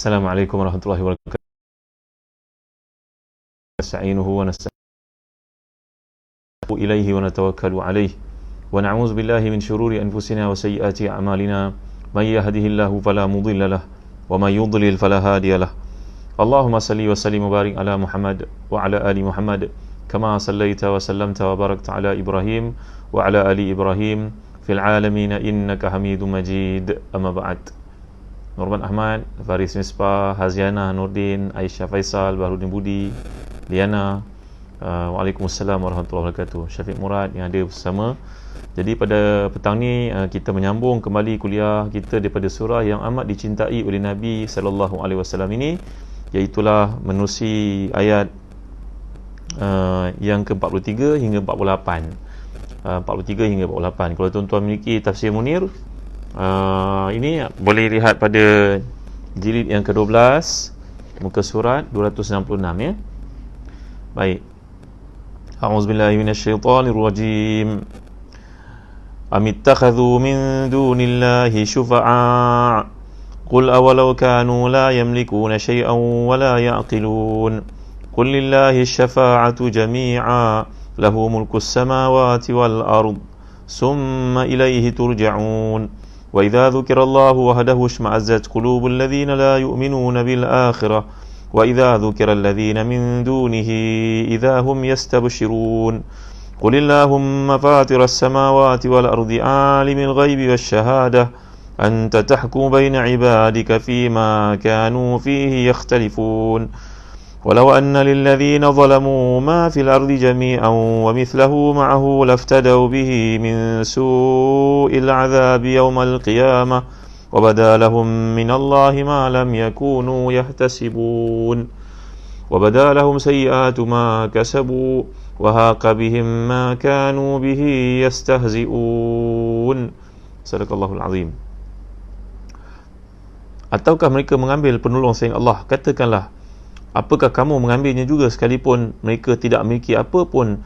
Assalamualaikum warahmatullahi wabarakatuh. Nasta'inuhu wa nasta'inu ilaihi wa natawakkalu alaihi wa na'udzu billahi min syururi anfusina wa sayyiati a'malina may yahdihillahu fala mudilla lahu wa may yudlil fala hadiya lahu. Allahumma salli wa sallim wa barik ala Muhammad wa ala ali Muhammad kama sallaita wa sallamta wa barakta ala Ibrahim wa ala ali Ibrahim fil alamin innaka Hamidum Majid. Amma ba'd. Nurman Ahmad, Faris Misbah, Haziana Nurdin, Aisyah Faisal, Bahrudin Budi, Liana, Waalaikumsalam warahmatullahi wabarakatuh, Syafiq Murad yang ada bersama. Jadi pada petang ni kita menyambung kembali kuliah kita daripada surah yang amat dicintai oleh Nabi sallallahu alaihi wasallam ini, iaitulah menerusi ayat yang ke-43 hingga 48. 43 hingga 48. Kalau tuan-tuan memiliki tafsir Munir, ini boleh lihat pada jilid yang ke-12, muka surat 266 ya. Baik. A'udzubillahi minasyaitonirrajim. Amittakhadhu min dunillahi syufa'a. Qul awalau kanu la yamlikuna syai'an wa la ya'qilun. Qul lillahi syafa'atu jami'a. Lahu mulkus samawati wal ard. Summa ilaihi turja'un. وإذا ذكر الله وحده اشمأزت قلوب الذين لا يؤمنون بالآخرة وإذا ذكر الذين من دونه إذا هم يستبشرون قل اللهم فاطر السماوات والأرض عالم الغيب والشهادة أنت تحكم بين عبادك فيما كانوا فيه يختلفون ولو أن للذين ظلموا ما في الأرض جميعا ومثله معه لافتدوا به من سوء العذاب يوم القيامة وبدا لهم من الله ما لم يكونوا يحتسبون وبدا لهم سيئات ما كسبوا وهاق بهم ما كانوا به يستهزئون. صدق الله العظيم. Ataukah mereka mengambil penolong selain Allah? Katakanlah, apakah kamu mengambilnya juga sekalipun mereka tidak memiliki apa pun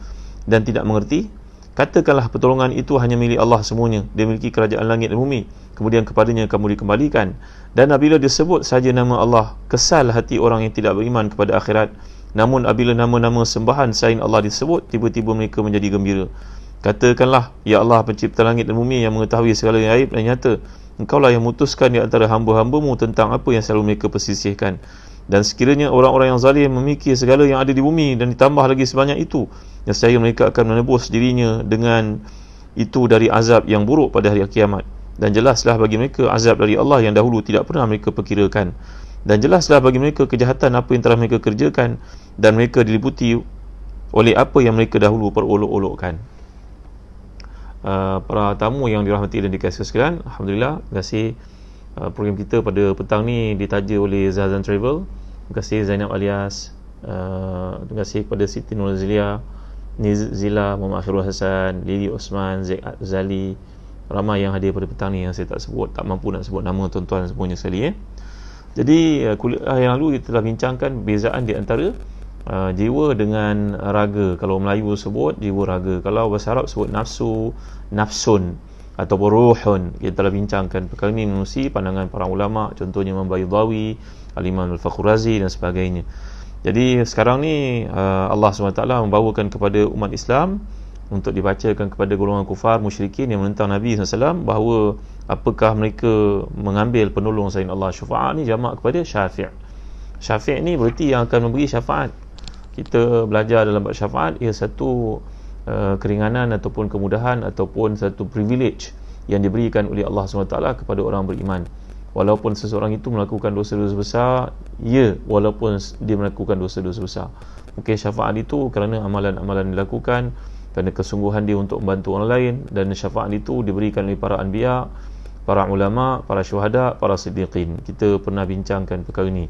dan tidak mengerti? Katakanlah, pertolongan itu hanya milik Allah semuanya. Dia memiliki kerajaan langit dan bumi. Kemudian kepadanya kamu dikembalikan. Dan apabila disebut saja nama Allah, kesal hati orang yang tidak beriman kepada akhirat. Namun apabila nama-nama sembahan selain Allah disebut, tiba-tiba mereka menjadi gembira. Katakanlah, ya Allah, pencipta langit dan bumi yang mengetahui segala yang aib dan nyata, Engkaulah yang memutuskan di antara hamba-hambamu tentang apa yang selalu mereka persisihkan. Dan sekiranya orang-orang yang zalim memiliki segala yang ada di bumi dan ditambah lagi sebanyak itu, nescaya mereka akan menebus dirinya dengan itu dari azab yang buruk pada hari kiamat. Dan jelaslah bagi mereka azab dari Allah yang dahulu tidak pernah mereka perkirakan. Dan jelaslah bagi mereka kejahatan apa yang telah mereka kerjakan, dan mereka diliputi oleh apa yang mereka dahulu perolok-olokkan. Para tamu yang dirahmati dan dikasihi sekalian, alhamdulillah, terima kasih. Program kita pada petang ni ditaja oleh Zazan Travel. Terima kasih Zainab Alias. Terima kasih kepada Siti Nurzilia, Nizila, Muhammad Akhirul Hasan, Lili Osman, Zaid Zali. Ramai yang hadir pada petang ni yang saya tak sebut, tak mampu nak sebut nama tuan-tuan semuanya sekali. Jadi kuliah yang lalu kita telah bincangkan perbezaan di antara jiwa dengan raga. Kalau Melayu sebut jiwa raga, kalau bahasa Arab sebut nafsu, nafsun ataupun ruhun. Kita telah bincangkan perkara ini menerusi pandangan para ulama, contohnya Imam Baydawi, Al-Imam Al-Fakhr Razi dan sebagainya. Jadi sekarang ni Allah SWT membawakan kepada umat Islam untuk dibacakan kepada golongan kufar musyrikin yang menentang Nabi SAW bahawa apakah mereka mengambil penolong selain Allah. Syufa'a ni jamak kepada syafi'. Syafi' ni berarti yang akan memberi syafaat. Kita belajar dalam bab syafaat, ia satu keringanan ataupun kemudahan ataupun satu privilege yang diberikan oleh Allah SWT kepada orang beriman. Walaupun seseorang itu melakukan dosa-dosa besar, ya, walaupun dia melakukan dosa-dosa besar, mungkin syafaat itu kerana amalan-amalan dilakukan, kerana kesungguhan dia untuk membantu orang lain. Dan syafaat itu diberikan oleh para anbiya, para ulama, para syuhada, para siddiqin. Kita pernah bincangkan perkara ini.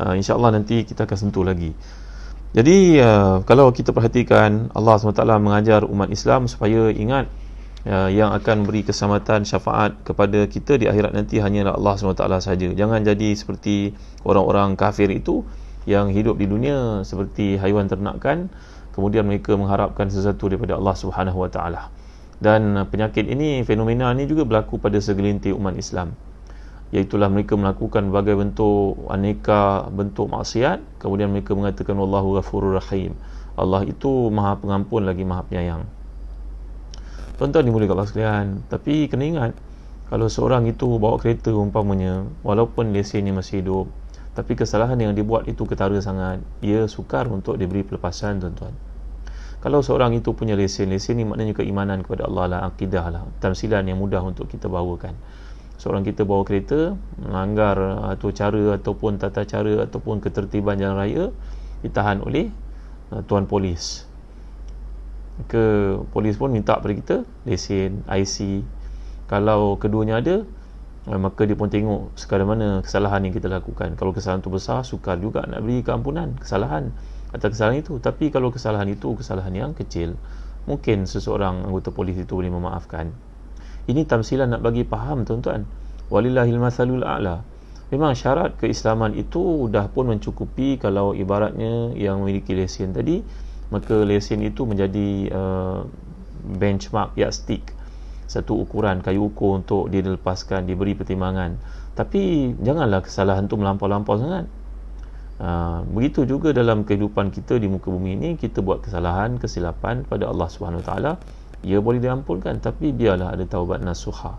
InsyaAllah nanti kita akan sentuh lagi. Jadi kalau kita perhatikan, Allah SWT mengajar umat Islam supaya ingat yang akan beri keselamatan syafaat kepada kita di akhirat nanti hanyalah Allah SWT sahaja. Jangan jadi seperti orang-orang kafir itu yang hidup di dunia seperti haiwan ternakan, kemudian mereka mengharapkan sesuatu daripada Allah SWT. Dan penyakit ini, fenomena ini juga berlaku pada segelintir umat Islam. Iaitulah mereka melakukan berbagai bentuk, aneka bentuk maksiat, kemudian mereka mengatakan wallahu ghafurur rahim, Allah itu maha pengampun lagi maha penyayang. Tuan-tuan dimuliakan Allah sekalian, tapi kena ingat, kalau seorang itu bawa kereta umpamanya, walaupun lesennya masih hidup, tapi kesalahan yang dibuat itu ketara sangat, ia sukar untuk diberi pelepasan, tuan-tuan. Kalau seorang itu punya lesen ni maknanya keimanan kepada Allah lah, akidah lah, tamsilan yang mudah untuk kita bawakan. Seorang kita bawa kereta, melanggar atau cara ataupun tata cara ataupun ketertiban jalan raya, ditahan oleh tuan polis. Polis pun minta pada kita lesen, IC. Kalau keduanya ada, maka dia pun tengok sekadar mana kesalahan yang kita lakukan. Kalau kesalahan itu besar, sukar juga nak beri keampunan kesalahan atas kesalahan itu. Tapi kalau kesalahan itu kesalahan yang kecil, mungkin seseorang anggota polis itu boleh memaafkan. Ini tamsilan nak bagi faham, tuan-tuan. Walillahil mathalul a'la. Memang syarat keislaman itu dah pun mencukupi. Kalau ibaratnya yang memiliki lesen tadi, maka lesen itu menjadi benchmark, yardstick, satu ukuran, kayu ukur untuk dia dilepaskan, diberi pertimbangan. Tapi janganlah kesalahan itu melampau-lampau sangat. Begitu juga dalam kehidupan kita di muka bumi ini, kita buat kesalahan, kesilapan pada Allah Subhanahu Wa Taala, ia boleh diampunkan, tapi biarlah ada taubat nasuha.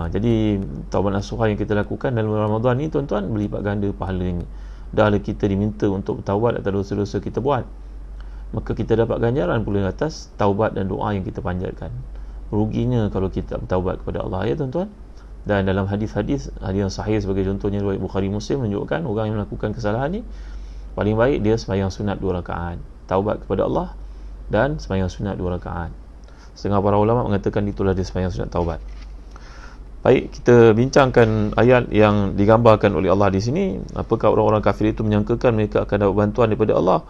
Jadi taubat nasuha yang kita lakukan dalam Ramadan ni, tuan-tuan, berlipat ganda pahalanya. Dahlah kita diminta untuk bertaubat atas dosa-dosa kita buat, maka kita dapat ganjaran pula atas taubat dan doa yang kita panjatkan. Ruginya kalau kita bertaubat kepada Allah, ya tuan-tuan. Dan dalam hadis-hadis yang sahih sebagai contohnya riwayat Bukhari Muslim menunjukkan orang yang melakukan kesalahan ni, paling baik dia sembahyang sunat 2 rakaat, taubat kepada Allah dan sembahyang sunat 2 rakaat. Setengah para ulama mengatakan itulah dia sembahyang sunat taubat. Baik, kita bincangkan ayat yang digambarkan oleh Allah di sini. Apakah orang-orang kafir itu menyangkakan mereka akan dapat bantuan daripada Allah?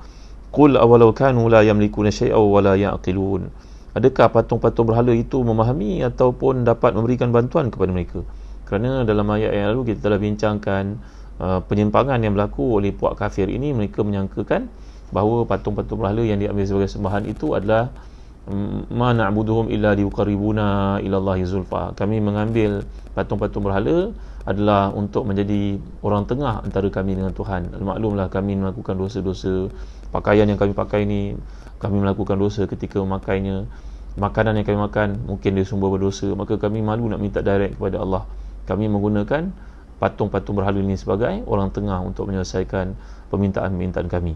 Qul awalau kanu la yamlikuna syai'aw wa la ya'qilun. Adakah patung-patung berhala itu memahami ataupun dapat memberikan bantuan kepada mereka? Kerana dalam ayat yang lalu kita telah bincangkan penyimpangan yang berlaku oleh puak kafir ini. Mereka menyangkakan bahawa patung-patung berhala yang diambil sebagai sembahan itu adalah ma na'buduhum illa liqarribuna ila Allahi zulfa. Kami mengambil patung-patung berhala adalah untuk menjadi orang tengah antara kami dengan Tuhan. Maklumlah kami melakukan dosa-dosa. Pakaian yang kami pakai ni, kami melakukan dosa ketika memakainya. Makanan yang kami makan mungkin dia sumber berdosa, maka kami malu nak minta direct kepada Allah. Kami menggunakan patung-patung berhala ini sebagai orang tengah untuk menyelesaikan permintaan-permintaan kami.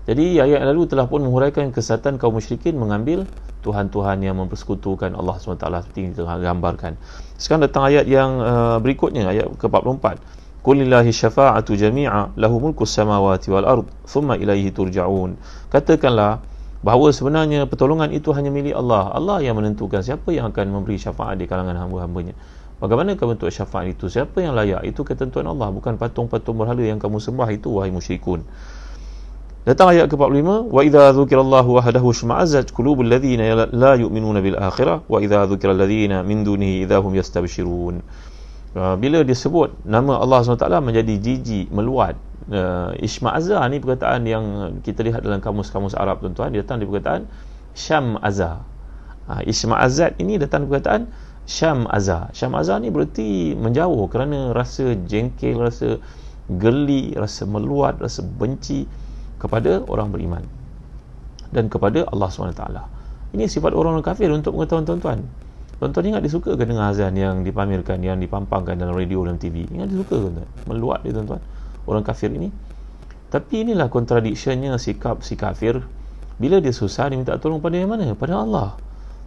Jadi ayat lalu telah pun menghuraikan kesesatan kaum musyrikin mengambil Tuhan-Tuhan yang mempersekutukan Allah SWT seperti yang kita gambarkan. Sekarang datang ayat yang berikutnya, ayat ke-44. Qulillahi syafa'atu jami'a lahu mulku samawati wal ard thumma ilaihi turja'un. Katakanlah bahawa sebenarnya pertolongan itu hanya milik Allah. Allah yang menentukan siapa yang akan memberi syafaat di kalangan hamba-hambanya. Bagaimanakah bentuk syafaat itu? Siapa yang layak? Itu ketentuan Allah, bukan patung-patung berhala yang kamu sembah itu, wahai musyrikun. Datang ayat ke-45, wa idza dzukirallahu wahdahu shma'azzat qulubul ladzina la yu'minuna bil akhirah wa idza dzukiral ladzina min dunihi idza hum yastabshirun. Bila disebut nama Allah SWT menjadi jijik, meluat. Ishma'azza ni perkataan yang kita lihat dalam kamus-kamus Arab, tuan-tuan. Dia datang di perkataan Syam'azza. Ishma'azzat ini datang di perkataan Syam'azza. Syam'azza ni berarti menjauh kerana rasa jengkel, rasa geli, rasa meluat, rasa benci kepada orang beriman dan kepada Allah SWT. Ini sifat orang-orang kafir untuk pengetahuan tuan-tuan. Tuan-tuan ingat disukakan dengan azan yang dipamerkan, yang dipampangkan dalam radio dan TV? Ingat disuka, tuan-tuan? Meluat dia, tuan-tuan, orang kafir ini. Tapi inilah kontradiksionnya sikap si kafir. Bila dia susah, dia minta tolong pada yang mana? Pada Allah.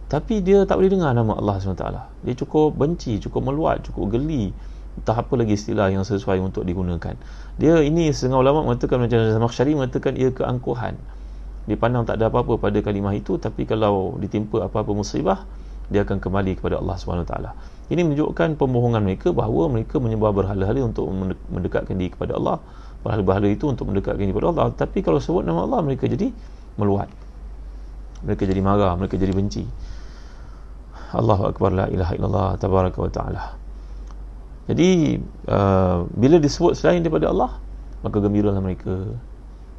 Tapi dia tak boleh dengar nama Allah SWT. Dia cukup benci, cukup meluat, cukup geli. Entah apa lagi istilah yang sesuai untuk digunakan. Dia ini, setengah ulama mengatakan, macam Zamakhsyari mengatakan, ia keangkuhan. Dia pandang tak ada apa-apa pada kalimah itu, tapi kalau ditimpa apa-apa musibah, dia akan kembali kepada Allah SWT. Ini menunjukkan pembohongan mereka bahawa mereka menyembah berhala-hala untuk mendekatkan diri kepada Allah. Berhala-berhala itu untuk mendekatkan diri kepada Allah. Tapi kalau sebut nama Allah, mereka jadi meluat, mereka jadi marah, mereka jadi benci. Allahu Akbar, la ilaha illallah, tabaraka wa ta'ala. Jadi bila disebut selain daripada Allah, maka gembiralah mereka.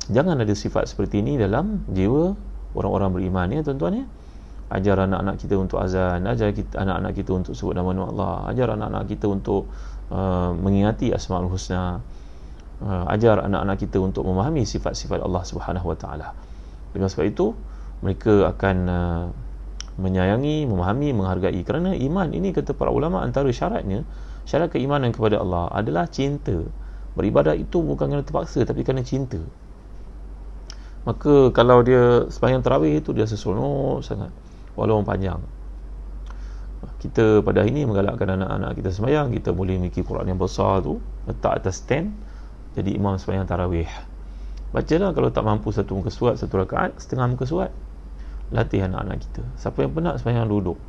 Jangan ada sifat seperti ini dalam jiwa orang-orang beriman, ya tuan-tuan, ya. Ajar anak-anak kita untuk azan, ajar anak-anak kita untuk sebut nama-nama Allah, ajar anak-anak kita untuk mengingati Asmaul Husna, ajar anak-anak kita untuk memahami sifat-sifat Allah Subhanahu Wa Taala. Dengan sebab itu mereka akan menyayangi, memahami, menghargai. Kerana iman ini, kata para ulama, antara syaratnya, syarat keimanan kepada Allah adalah cinta. Beribadat itu bukan kerana terpaksa, tapi kerana cinta. Maka kalau dia sembahyang tarawih itu dia seronok sangat, walaupun panjang. Kita pada hari ini menggalakkan anak-anak kita sembahyang, kita boleh memiliki Quran yang besar tu, letak atas stand, jadi imam sembahyang tarawih. Bacalah, kalau tak mampu satu muka surat, satu rakaat, setengah muka surat. Latih anak-anak kita. Siapa yang penat sembahyang duduk.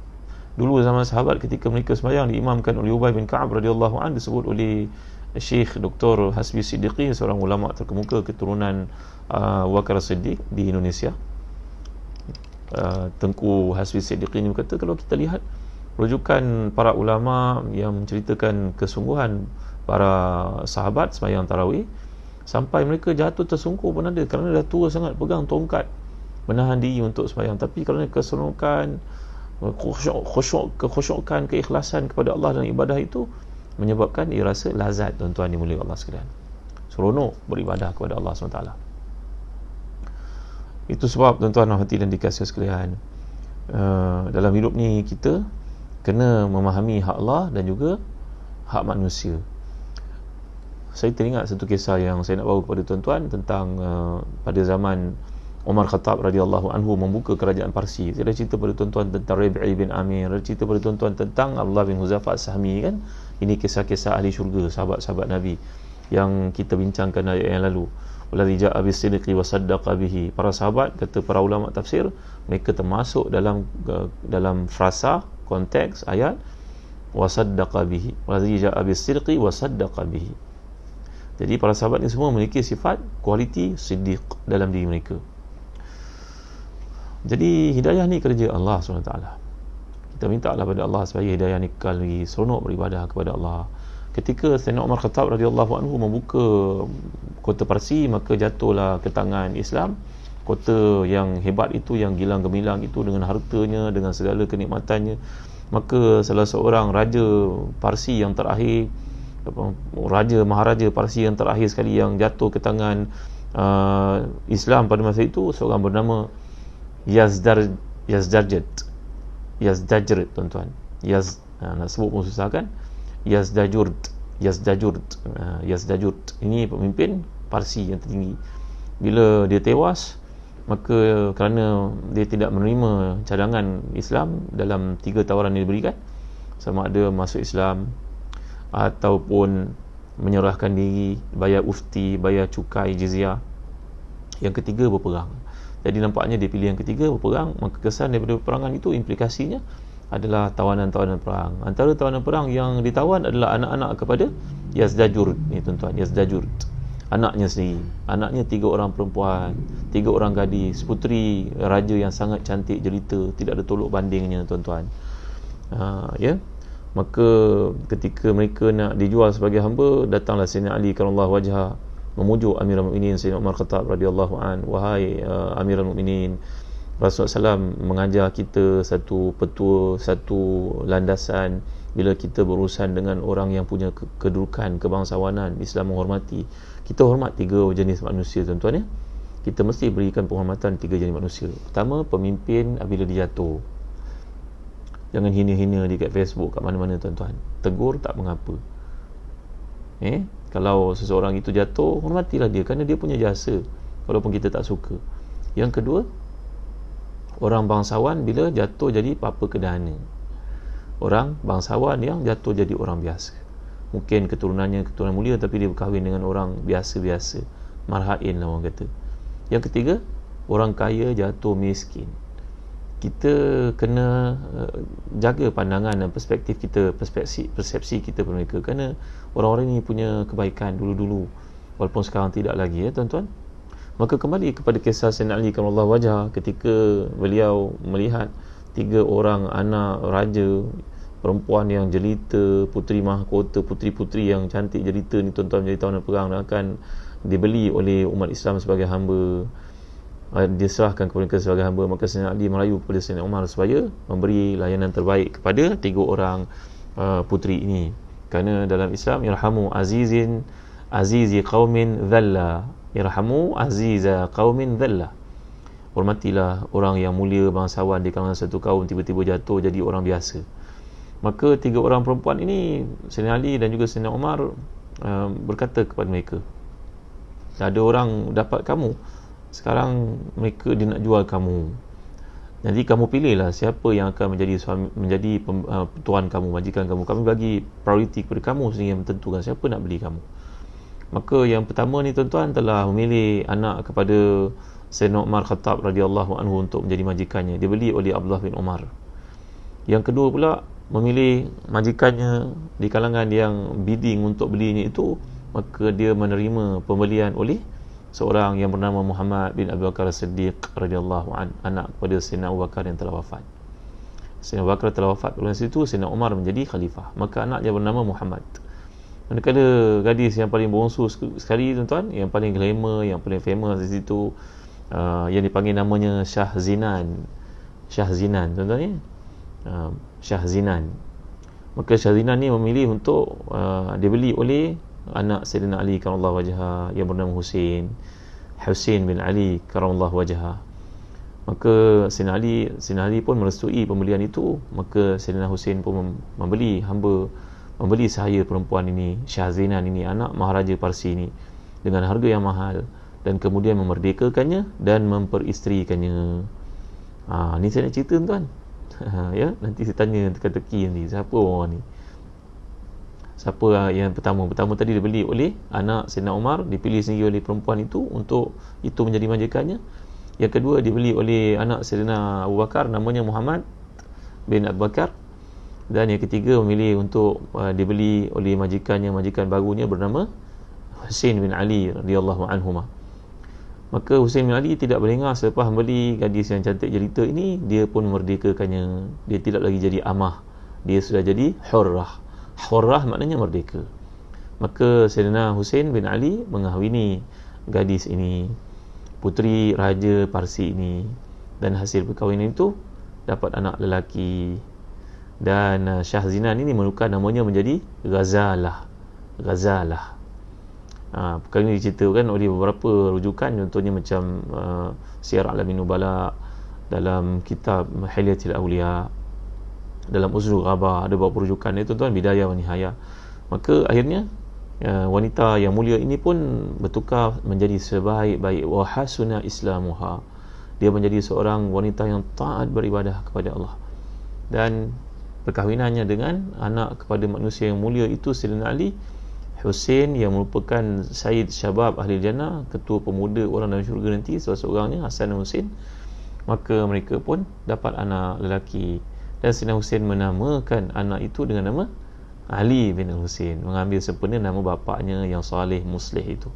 Dulu zaman sahabat, ketika mereka sembahyang diimamkan oleh Ubay bin Ka'ab radhiyallahu anhu, disebut oleh Syekh Dr. Hasbi Siddiqi, seorang ulama terkemuka keturunan Abu Bakar Siddiq di Indonesia. Tengku Hasbi Siddiqi ini berkata, kalau kita lihat rujukan para ulama yang menceritakan kesungguhan para sahabat sembahyang tarawih, sampai mereka jatuh tersungkur pun ada, kerana dah tua sangat, pegang tongkat menahan diri untuk sembahyang. Tapi kerana keseronokan, kekhusyukan, keikhlasan kepada Allah dalam ibadah itu, menyebabkan dia rasa lazat, tuan-tuan dimuliakan Allah sekalian, seronok beribadah kepada Allah SWT. Itu sebab, tuan-tuan hati dan dikasihi sekalian, dalam hidup ni kita kena memahami hak Allah dan juga hak manusia. Saya teringat satu kisah yang saya nak bawa kepada tuan-tuan tentang pada zaman Umar Khattab radhiyallahu anhu membuka kerajaan Parsi. Saya dah cerita pada tuan-tuan tentang Rabi'i bin Amir, cerita pada tuan-tuan tentang Abdullah bin Huzaifah As-Sahmi, kan. Ini kisah-kisah ahli syurga, sahabat-sahabat Nabi yang kita bincangkan ayat yang lalu. Wallazi ja'a bis-sidqi wa saddaqa bihi. Para sahabat, kata para ulama tafsir, mereka termasuk dalam frasa konteks ayat wa saddaqa bihi. Wallazi ja'a bis-sidqi wa saddaqa bihi. Jadi para sahabat ni semua memiliki sifat kualiti siddiq dalam diri mereka. Jadi hidayah ni kerja Allah SWT. Kita minta lah pada Allah supaya hidayah ni kekal lagi, seronok beribadah kepada Allah. Ketika Sayyidina Umar Khattab radhiyallahu anhu membuka kota Parsi, maka jatuhlah ke tangan Islam. Kota yang hebat itu, yang gilang gemilang itu, dengan hartanya, dengan segala kenikmatannya. Maka salah seorang raja Parsi yang terakhir, raja maharaja Parsi yang terakhir sekali yang jatuh ke tangan Islam pada masa itu, seorang bernama Yazdajrid, tuan-tuan. Nak sebut pun susah, kan. Yazdajrid. Ini pemimpin Parsi yang tertinggi. Bila dia tewas, maka kerana dia tidak menerima cadangan Islam dalam 3 tawaran yang diberikan, sama ada masuk Islam ataupun menyerahkan diri, bayar ufti, bayar cukai jizyah, yang ketiga berperang. Jadi nampaknya dia pilih yang ketiga, berperang. Maka kesan daripada peperangan itu, implikasinya adalah tawanan-tawanan perang. Antara tawanan perang yang ditawan adalah anak-anak kepada Yazdajrid ni, tuan-tuan. Yazdajrid, anaknya sendiri. Anaknya 3 orang perempuan, 3 orang gadis, puteri raja yang sangat cantik jelita, tidak ada tolok bandingnya, tuan-tuan. Ya. Maka ketika mereka nak dijual sebagai hamba, datanglah Sayyidina Ali karramallahu wajhah memujuk Amirul Mukminin Sayyidina Umar Khattab radhiyallahu an, wahai Amirul Mukminin, Rasulullah SAW mengajar kita satu petua, satu landasan. Bila kita berurusan dengan orang yang punya kedudukan, kebangsawanan, Islam menghormati, kita hormat 3 jenis manusia, tuan-tuan, ya. Kita mesti berikan penghormatan 3 jenis manusia. Pertama, pemimpin apabila dia jatuh, jangan hina-hina dekat Facebook, kat mana-mana, tuan-tuan. Tegur tak mengapa. Kalau seseorang itu jatuh, hormatilah dia, kerana dia punya jasa, walaupun kita tak suka. Yang kedua, orang bangsawan bila jatuh jadi papa kedana. Orang bangsawan yang jatuh jadi orang biasa, mungkin keturunannya keturunan mulia, tapi dia berkahwin dengan orang biasa-biasa, marhain lah orang kata. Yang ketiga, orang kaya jatuh miskin. Kita kena jaga pandangan dan perspektif kita, persepsi kita pada mereka, kerana orang-orang ini punya kebaikan dulu-dulu, walaupun sekarang tidak lagi, ya tuan-tuan. Maka kembali kepada kisah Sayyidina Ali karramallahu wajhah, ketika beliau melihat 3 orang anak raja perempuan yang jelita, puteri mahkota, puteri-puteri yang cantik jelita ni, tuan-tuan, menjadi tawanan perang dan akan dibeli oleh umat Islam sebagai hamba. diserahkan kepada mereka sebagai hamba, maka Sayyidina Ali merayu kepada Sayyidina Umar supaya memberi layanan terbaik kepada 3 orang puteri ini. Kerana dalam Islam, yarhamu azizi qaumin dhalla, yarhamu aziza qaumin dhalla, hormatilah orang yang mulia bangsawan di kalangan satu kaum tiba-tiba jatuh jadi orang biasa. Maka 3 orang perempuan ini, Sayyidina Ali dan juga Sayyidina Umar, berkata kepada mereka, ada orang dapat kamu, sekarang mereka dia nak jual kamu, jadi kamu pilihlah siapa yang akan menjadi suami, menjadi tuan kamu, majikan kamu. Kami bagi prioriti kepada kamu sehingga menentukan siapa nak beli kamu. Maka yang pertama ni tuan-tuan telah memilih anak kepada Sayyidina Umar Khattab radhiyallahu anhu untuk menjadi majikannya, dibeli oleh Abdullah bin Umar. Yang kedua pula memilih majikannya di kalangan yang bidding untuk belinya itu, maka dia menerima pembelian oleh seorang yang bernama Muhammad bin Abu Bakar As-Siddiq radhiyallahu an, anak kepada Sayyidina Abu Bakar yang telah wafat. Sayyidina Abu Bakar telah wafat, pada masa itu Sayyidina Umar menjadi khalifah, maka anaknya bernama Muhammad. Manakala gadis yang paling bongsu sekali tuan-tuan, yang paling glamour, yang paling famous di situ, yang dipanggil namanya Shah Zinan tuan-tuan ya, Shah Zinan. Maka Shah Zinan ni memilih untuk dibeli oleh anak Sayyidina Ali karamallahu wajhah yang bernama Husain bin Ali karamallahu wajhah. Maka Sayyidina Ali pun merestui pembelian itu. Maka Sayyidina Husain pun membeli sahaya perempuan ini, Shah Zinan ini, anak Maharaja Parsi ini, dengan harga yang mahal, dan kemudian memerdekakannya dan memperisterikannya. Ni saya nak cerita tuan. Ya, nanti saya tanya teka-teki nanti siapa orang ni. Siapa yang pertama tadi dibeli oleh anak Sayyidina Umar, dipilih sendiri oleh perempuan itu untuk itu menjadi majikannya. Yang kedua dibeli oleh anak Sayyidina Abu Bakar, namanya Muhammad bin Abu Bakar. Dan yang ketiga memilih untuk dibeli oleh majikan barunya bernama Husain bin Ali radhiyallahu anhuma. Maka Husain bin Ali tidak berlengah selepas membeli gadis yang cantik jelita ini, dia pun memerdekakannya. Dia tidak lagi jadi amah, dia sudah jadi hurrah. Hurrah maknanya merdeka. Maka Sayyidina Husain bin Ali mengahwini gadis ini, puteri Raja Parsi ini, dan hasil perkahwinan itu dapat anak lelaki. Dan Shah Zinan ini menukar namanya menjadi Ghazalah. Perkara ini diceritakan oleh beberapa rujukan, contohnya macam Siyar A'lamin Nubala, dalam kitab Hilyatul Awliya, dalam Uzul Ghabah ada beberapa rujukan ni tuan-tuan, Bidayah wa Nihayah. Maka akhirnya wanita yang mulia ini pun bertukar menjadi sebaik-baik wa hasuna islamuha. Dia menjadi seorang wanita yang taat beribadah kepada Allah, dan perkahwinannya dengan anak kepada manusia yang mulia itu, Sayyidina Ali, Husain, yang merupakan Sayyid Syabab Ahli Jannah, ketua pemuda orang dalam syurga nanti, salah seorangnya Hasan dan Husain. Maka mereka pun dapat anak lelaki, dan Sayyidina Husain menamakan anak itu dengan nama Ali bin Husain, mengambil sempena nama bapaknya yang saleh muslih itu.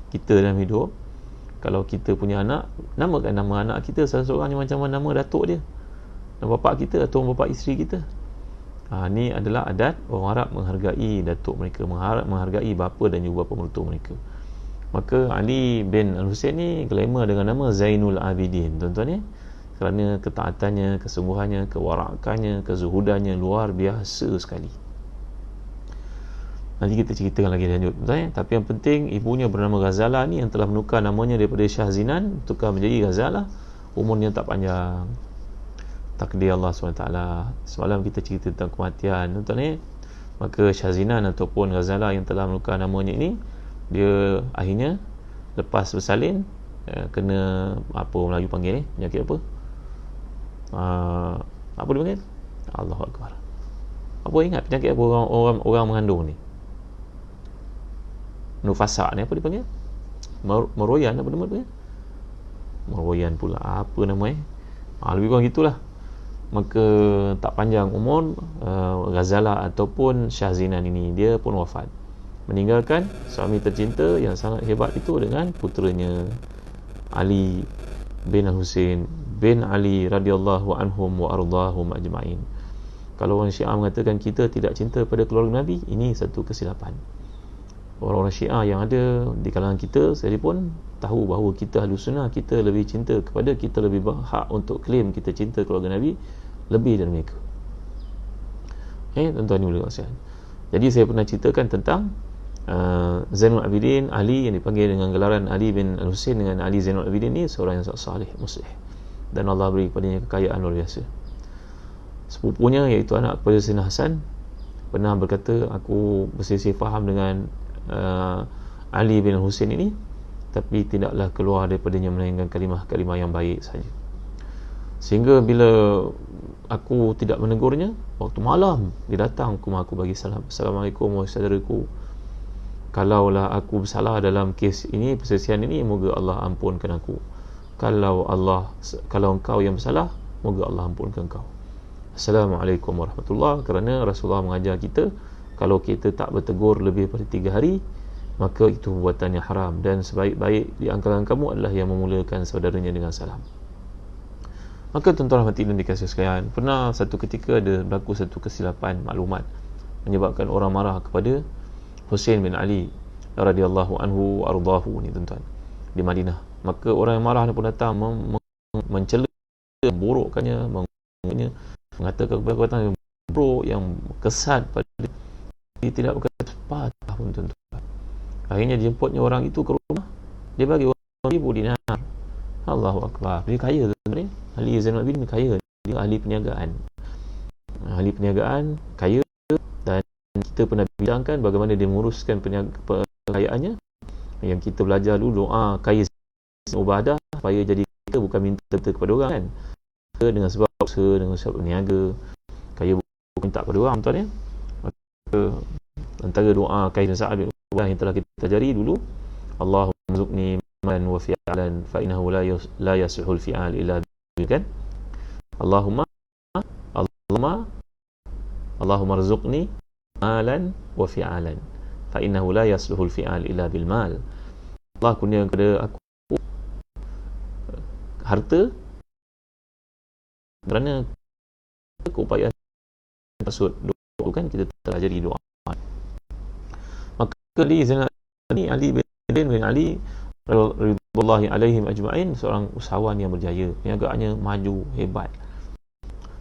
Kita dalam hidup, kalau kita punya anak, namakan nama anak kita salah seorang macam mana nama datuk dia, nama bapak kita atau bapak isteri kita. Ni adalah adat orang Arab menghargai datuk mereka, menghargai bapa dan juga bapa mertua mereka. Maka Ali bin Al-Husain ni glamour dengan nama Zainul Abidin tuan-tuan ya, kerana ketaatannya, kesungguhannya, kewarakannya, kezuhudannya luar biasa sekali. Nanti kita ceritakan lagi lanjut tuan-tuan ya. Tapi yang penting, ibunya bernama Ghazalah ni, yang telah menukar namanya daripada Shah Zinan, tukar menjadi Ghazalah. Umurnya tak panjang, takdir Allah SWT. Semalam kita cerita tentang kematian tuan-tuan ya. Maka Shah Zinan ataupun Ghazalah yang telah menukar namanya ini, dia akhirnya lepas bersalin, kena apa Melayu panggil ni, penyakit apa? Apa dia panggil? Allahu Akbar. Apa ingat penyakit apa orang mengandung ni? Nufasa ni apa dia panggil? Meroyan apa nama dia? Meroyan pula. Apa nama lebih kurang gitulah. Maka tak panjang umur, Ghazalah ataupun Shah Zinan ini, dia pun wafat, meninggalkan suami tercinta yang sangat hebat itu dengan puteranya Ali bin Husain bin Ali radhiyallahu anhum wa ardahum ajma'in. Kalau orang Syiah mengatakan kita tidak cinta pada keluarga Nabi, ini satu kesilapan. orang-orang Syiah yang ada di kalangan kita saya pun tahu bahawa kita Ahlus Sunnah, kita lebih cinta kepada, kita lebih berhak untuk claim kita cinta keluarga Nabi lebih dari mereka. Tuan-tuan ni boleh kasihan. Jadi saya pernah ceritakan tentang Zainul Abidin Ali yang dipanggil dengan gelaran Ali bin Al-Husain dengan Ali Zainul Abidin ni seorang yang salih, muslih, dan Allah beri kepadanya kekayaan luar biasa. Sepupunya iaitu anak kepada Sayyidina Hasan pernah berkata, aku berselisih faham dengan Ali bin Al-Husain ini, tapi tidaklah keluar daripadanya melainkan kalimah-kalimah yang baik saja. Sehingga bila aku tidak menegurnya, waktu malam dia datang ke rumah aku bagi salam, Assalamualaikum wahai saudaraku, kalaulah aku bersalah dalam kes ini, perselisihan ini, moga Allah ampunkan aku. Kalau engkau yang bersalah, moga Allah ampunkan engkau. Assalamualaikum warahmatullahi. Kerana Rasulullah mengajar kita, kalau kita tak bertegur lebih daripada 3 hari, maka itu perbuatan yang haram, dan sebaik-baik di antara kamu adalah yang memulakan saudaranya dengan salam. Maka tuan-tuan rahmati dan dikasihi sekalian, pernah satu ketika ada berlaku satu kesilapan maklumat menyebabkan orang marah kepada Husain bin Ali radhiyallahu anhu ardahu ni tuan-tuan di Madinah. Maka orang yang marah ni pun datang mencela, memburukkannya, mengatakan perkataan yang buruk, yang kesat pada dia, tidak berkata sepatah pun tuan-tuan. Akhirnya dijemputnya orang itu ke rumah, dia bagi 1,000 dinar. Allahu Akbar. Dia kaya tuan-tuan. Ali Zainul Abidin kaya, dia ahli perniagaan, kaya, dan kita pernah bincangkan bagaimana dia menguruskan kekayaannya. Yang kita belajar dulu, doa kaya ibadah supaya jadi kita bukan minta kepada orang kan, dengan sebab usaha, dengan sebab berniaga, kaya bukan minta kepada orang tuan ya. Maka antara doa kaya bin Sa'ad bin Ubah yang telah kita pelajari dulu, Allahumma zuqni man wa fi'alan fa innahu la yasihul fi'al illa kan. Allahumma rzuqni malan wa fi'alan fa innahu la yasluhul fi'al illa bil mal. Allah kurniakan kepada aku harta, kerana keupayaan maksud doa kan kita telah jadi doa. Maka Ali bin Ali ridwanullahi alaihim ajma'in, seorang usahawan yang berjaya, perniagaannya maju hebat,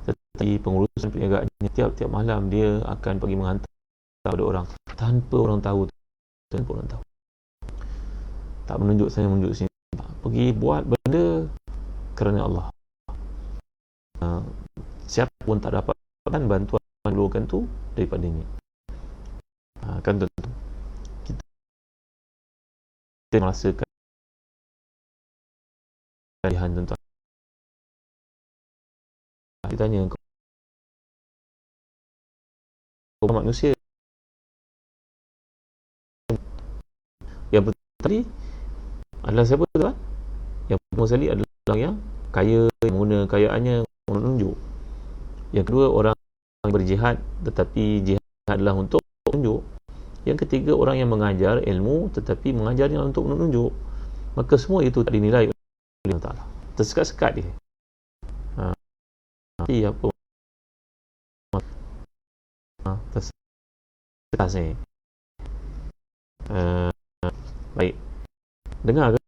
tetapi pengurusan perniagaannya tiap-tiap malam dia akan pergi menghantar kepada orang tanpa orang tahu, tak menunjuk sana menunjuk sini, pergi buat benda kerana Allah. Siapa pun tak dapat bantuan memerlukan tu daripadanya. Kan tentu kita merasakan kalihan tuan-tuan. Ditanya kau manusia yang pertama tadi adalah siapa tuan? Yang pertama sekali adalah orang yang kaya, yang menggunakan kekayaannya menunjuk. Yang kedua, orang yang berjihad, tetapi jihad adalah untuk menunjuk. Yang ketiga, orang yang mengajar ilmu tetapi mengajarnya untuk menunjuk. Maka semua itu tak dinilai oleh Allah Ta'ala, tersekat-sekat dia. Tapi apa tersekat ni? Baik, dengar ke?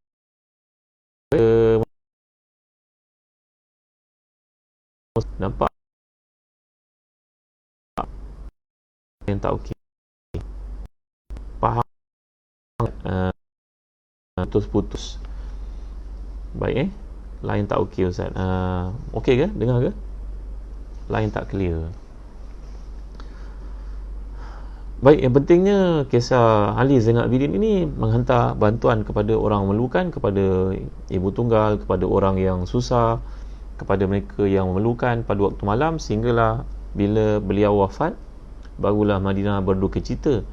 Nampak yang tak okey, faham? Putus-putus. Baik lain tak okey Ustaz. Okey ke? Dengar ke? Lain tak clear. Baik, yang pentingnya kisah Ali Zainal Abidin ini menghantar bantuan kepada orang memerlukan, kepada ibu tunggal, kepada orang yang susah, kepada mereka yang memerlukan pada waktu malam, sehinggalah bila beliau wafat barulah Madinah berduka cita,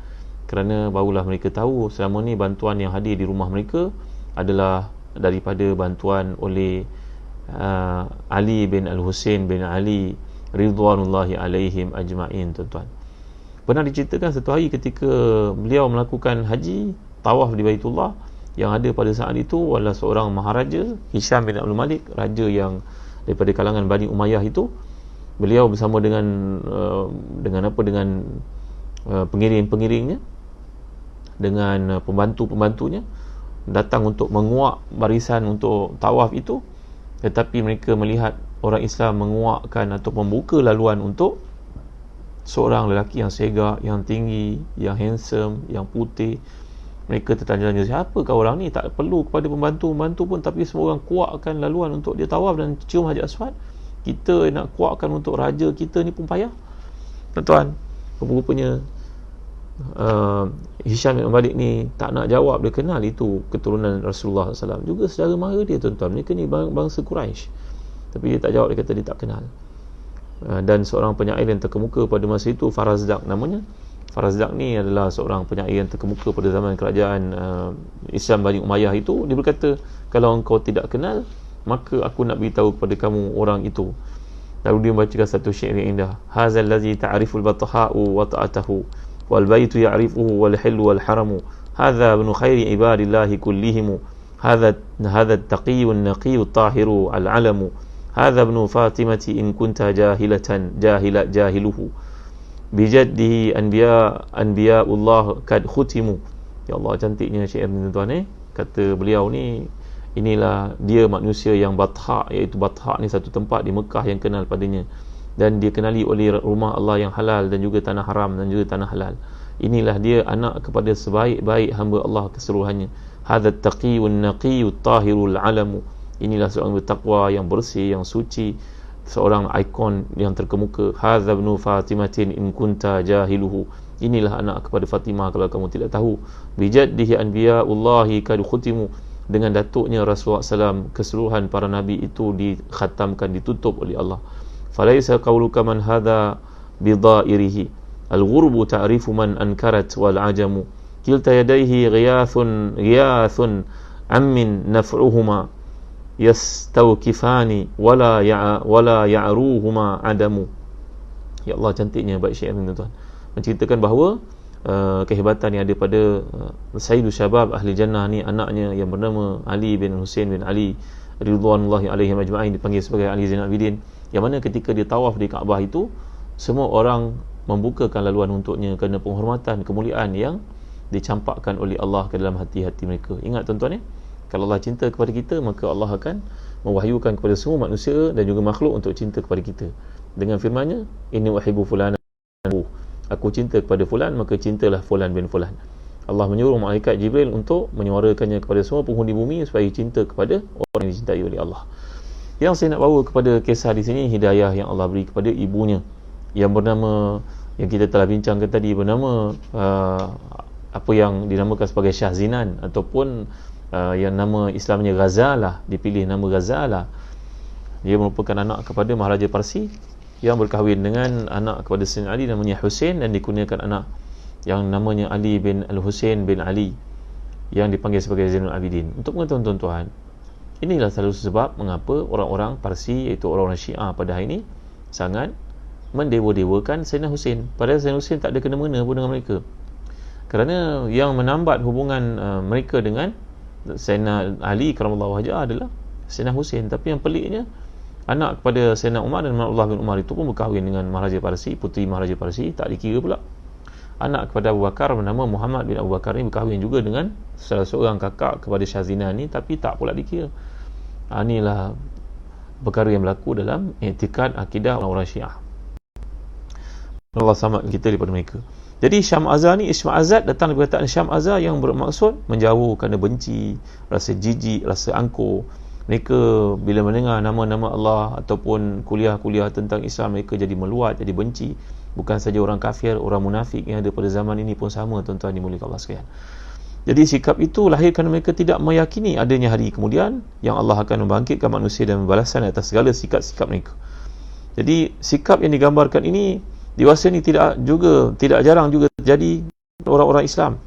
kerana barulah mereka tahu selama ni bantuan yang hadir di rumah mereka adalah daripada bantuan oleh Ali bin Al-Husain bin Ali ridwanullahi alaihim ajma'in tuan-tuan. Pernah diceritakan satu hari ketika beliau melakukan haji, tawaf di Baitullah, yang ada pada saat itu adalah seorang maharaja, Hisham bin Abdul Malik, raja yang daripada kalangan Bani Umayyah itu. Beliau bersama dengan pengiring-pengiringnya dengan pembantu-pembantunya datang untuk menguak barisan untuk tawaf itu, tetapi mereka melihat orang Islam menguakkan atau membuka laluan untuk seorang lelaki yang segak, yang tinggi, yang handsome, yang putih. Mereka tertanya-tanya, siapakah orang ni? Tak perlu kepada pembantu-pembantu pun, tapi semua orang kuatkan laluan untuk dia tawaf dan cium Hajar Aswad. Kita nak kuatkan untuk raja kita ni pun payah. Tuan-tuan, rupanya Hisham bin Malik ni tak nak jawab. Dia kenal itu keturunan Rasulullah SAW, juga saudara mara dia, tuan-tuan. Mereka ni bangsa Quraisy, tapi dia tak jawab. Dia kata dia tak kenal. Dan seorang penyair yang terkemuka pada masa itu, Farazdaq namanya. Farazdaq ni adalah seorang penyair yang terkemuka pada zaman kerajaan Islam Bani Umayyah itu. Dia berkata, kalau engkau tidak kenal, maka aku nak beritahu kepada kamu orang itu. Lalu dia membacakan satu syair yang indah. Hazal ladzi ta'riful batha'u wa ta'atahu wal baitu ya'rifuhu wal hillu wal haramu. Hadza ibnu khairi ibadillahi kullihim. Hadza at-taqiyyu an-naqiyyu at-tahiru al-alamu. Hadza ibnu Fatimati in kunta jahilatan jahiluhu. Bijaddihi anbiya'ullah kad khutimu. Ya Allah, cantiknya syair ni, tuan-tuan. Kata beliau ni, inilah dia manusia yang Batha, iaitu Batha ni satu tempat di Mekah yang kenal padanya, dan dia kenali oleh rumah Allah yang halal dan juga tanah haram dan juga tanah halal. Inilah dia anak kepada sebaik-baik hamba Allah keseluruhannya. Hadzat taqiyun naqiyut tahirul alamu. Inilah seorang bertakwa yang bersih, yang suci, seorang ikon yang terkemuka. Hadza ibnu Fatimatin in kunta jahiluhu. Inilah anak kepada Fatimah kalau kamu tidak tahu. Bijaddihi anbiya'ullahi kad khutimu. Dengan datuknya Rasulullah SAW, keseluruhan para nabi itu dikhatamkan, ditutup oleh Allah. Falaisa qawluka man hadha bidairihi al-ghurbu ta'rifu man ankarat wal ajamu. Kilta yadayhi ghiyathun ammin naf'uhuma yastawkifani wala ya'ruhuma adamu. Ya Allah, cantiknya bait syair ini, tuan. Menceritakan bahawa kehebatan yang ada pada Sayyidus Syabab Ahli Jannah ni, anaknya yang bernama Ali bin Hussein bin Ali ridwanullahi alaihim ajma'in, dipanggil sebagai Ali Zainal Abidin, yang mana ketika dia tawaf di Kaabah itu, semua orang membukakan laluan untuknya kerana penghormatan, kemuliaan yang dicampakkan oleh Allah ke dalam hati-hati mereka. Ingat, tuan-tuan, kalau Allah cinta kepada kita, maka Allah akan mewahyukan kepada semua manusia dan juga makhluk untuk cinta kepada kita dengan firman-Nya, inni uhibbu fulana, aku cinta kepada fulan, maka cintalah fulan bin fulan. Allah menyuruh malaikat Jibril untuk menyuarakannya kepada semua penghuni bumi supaya cinta kepada orang yang dicintai oleh Allah. Yang saya nak bawa kepada kisah di sini, hidayah yang Allah beri kepada ibunya yang bernama, yang kita telah bincangkan tadi, bernama apa yang dinamakan sebagai Syahzinan, ataupun yang nama Islamnya Ghazalah, dipilih nama Ghazalah. Dia merupakan anak kepada Maharaja Parsi yang berkahwin dengan anak kepada Sayyidina Ali namanya Hussein, dan dikurniakan anak yang namanya Ali bin Al-Husain bin Ali yang dipanggil sebagai Zainul Abidin. Untuk mengetahui, tuan-tuan, inilah salah satu sebab mengapa orang-orang Parsi, iaitu orang-orang Syiah pada hari ini, sangat mendewa-dewakan Sayyidina Hussein, padahal Sayyidina Hussein tak ada kena-mena pun dengan mereka. Kerana yang menambat hubungan mereka dengan Sayyidina Ali karamallahu wajhah adalah Sayyidina Hussein. Tapi yang peliknya, anak kepada Sayyidina Umar dan Abdullah bin Umar itu pun berkahwin dengan Maharaja Parsi, puteri Maharaja Parsi, tak dikira pula. Anak kepada Abu Bakar bernama Muhammad bin Abu Bakar ni berkahwin juga dengan salah seorang kakak kepada Syahzina ni, tapi tak pula dikira. Inilah perkara yang berlaku dalam i'tikad akidah orang-orang Syiah. Allah selamatkan kita daripada mereka. Jadi Syam'azah ni, Isma'azad datang dari perkataan Syam'azah yang bermaksud menjauh kerana benci, rasa jijik, rasa angkuh. Mereka bila mendengar nama-nama Allah ataupun kuliah-kuliah tentang Islam, mereka jadi meluat, jadi benci. Bukan saja orang kafir, orang munafik yang ada pada zaman ini pun sama, tuan-tuan dimuliakan Allah sekalian. Jadi sikap itu lahir kerana mereka tidak meyakini adanya hari kemudian yang Allah akan membangkitkan manusia dan membalasan atas segala sikap-sikap mereka. Jadi sikap yang digambarkan ini dewasa ini tidak jarang juga terjadi orang-orang Islam.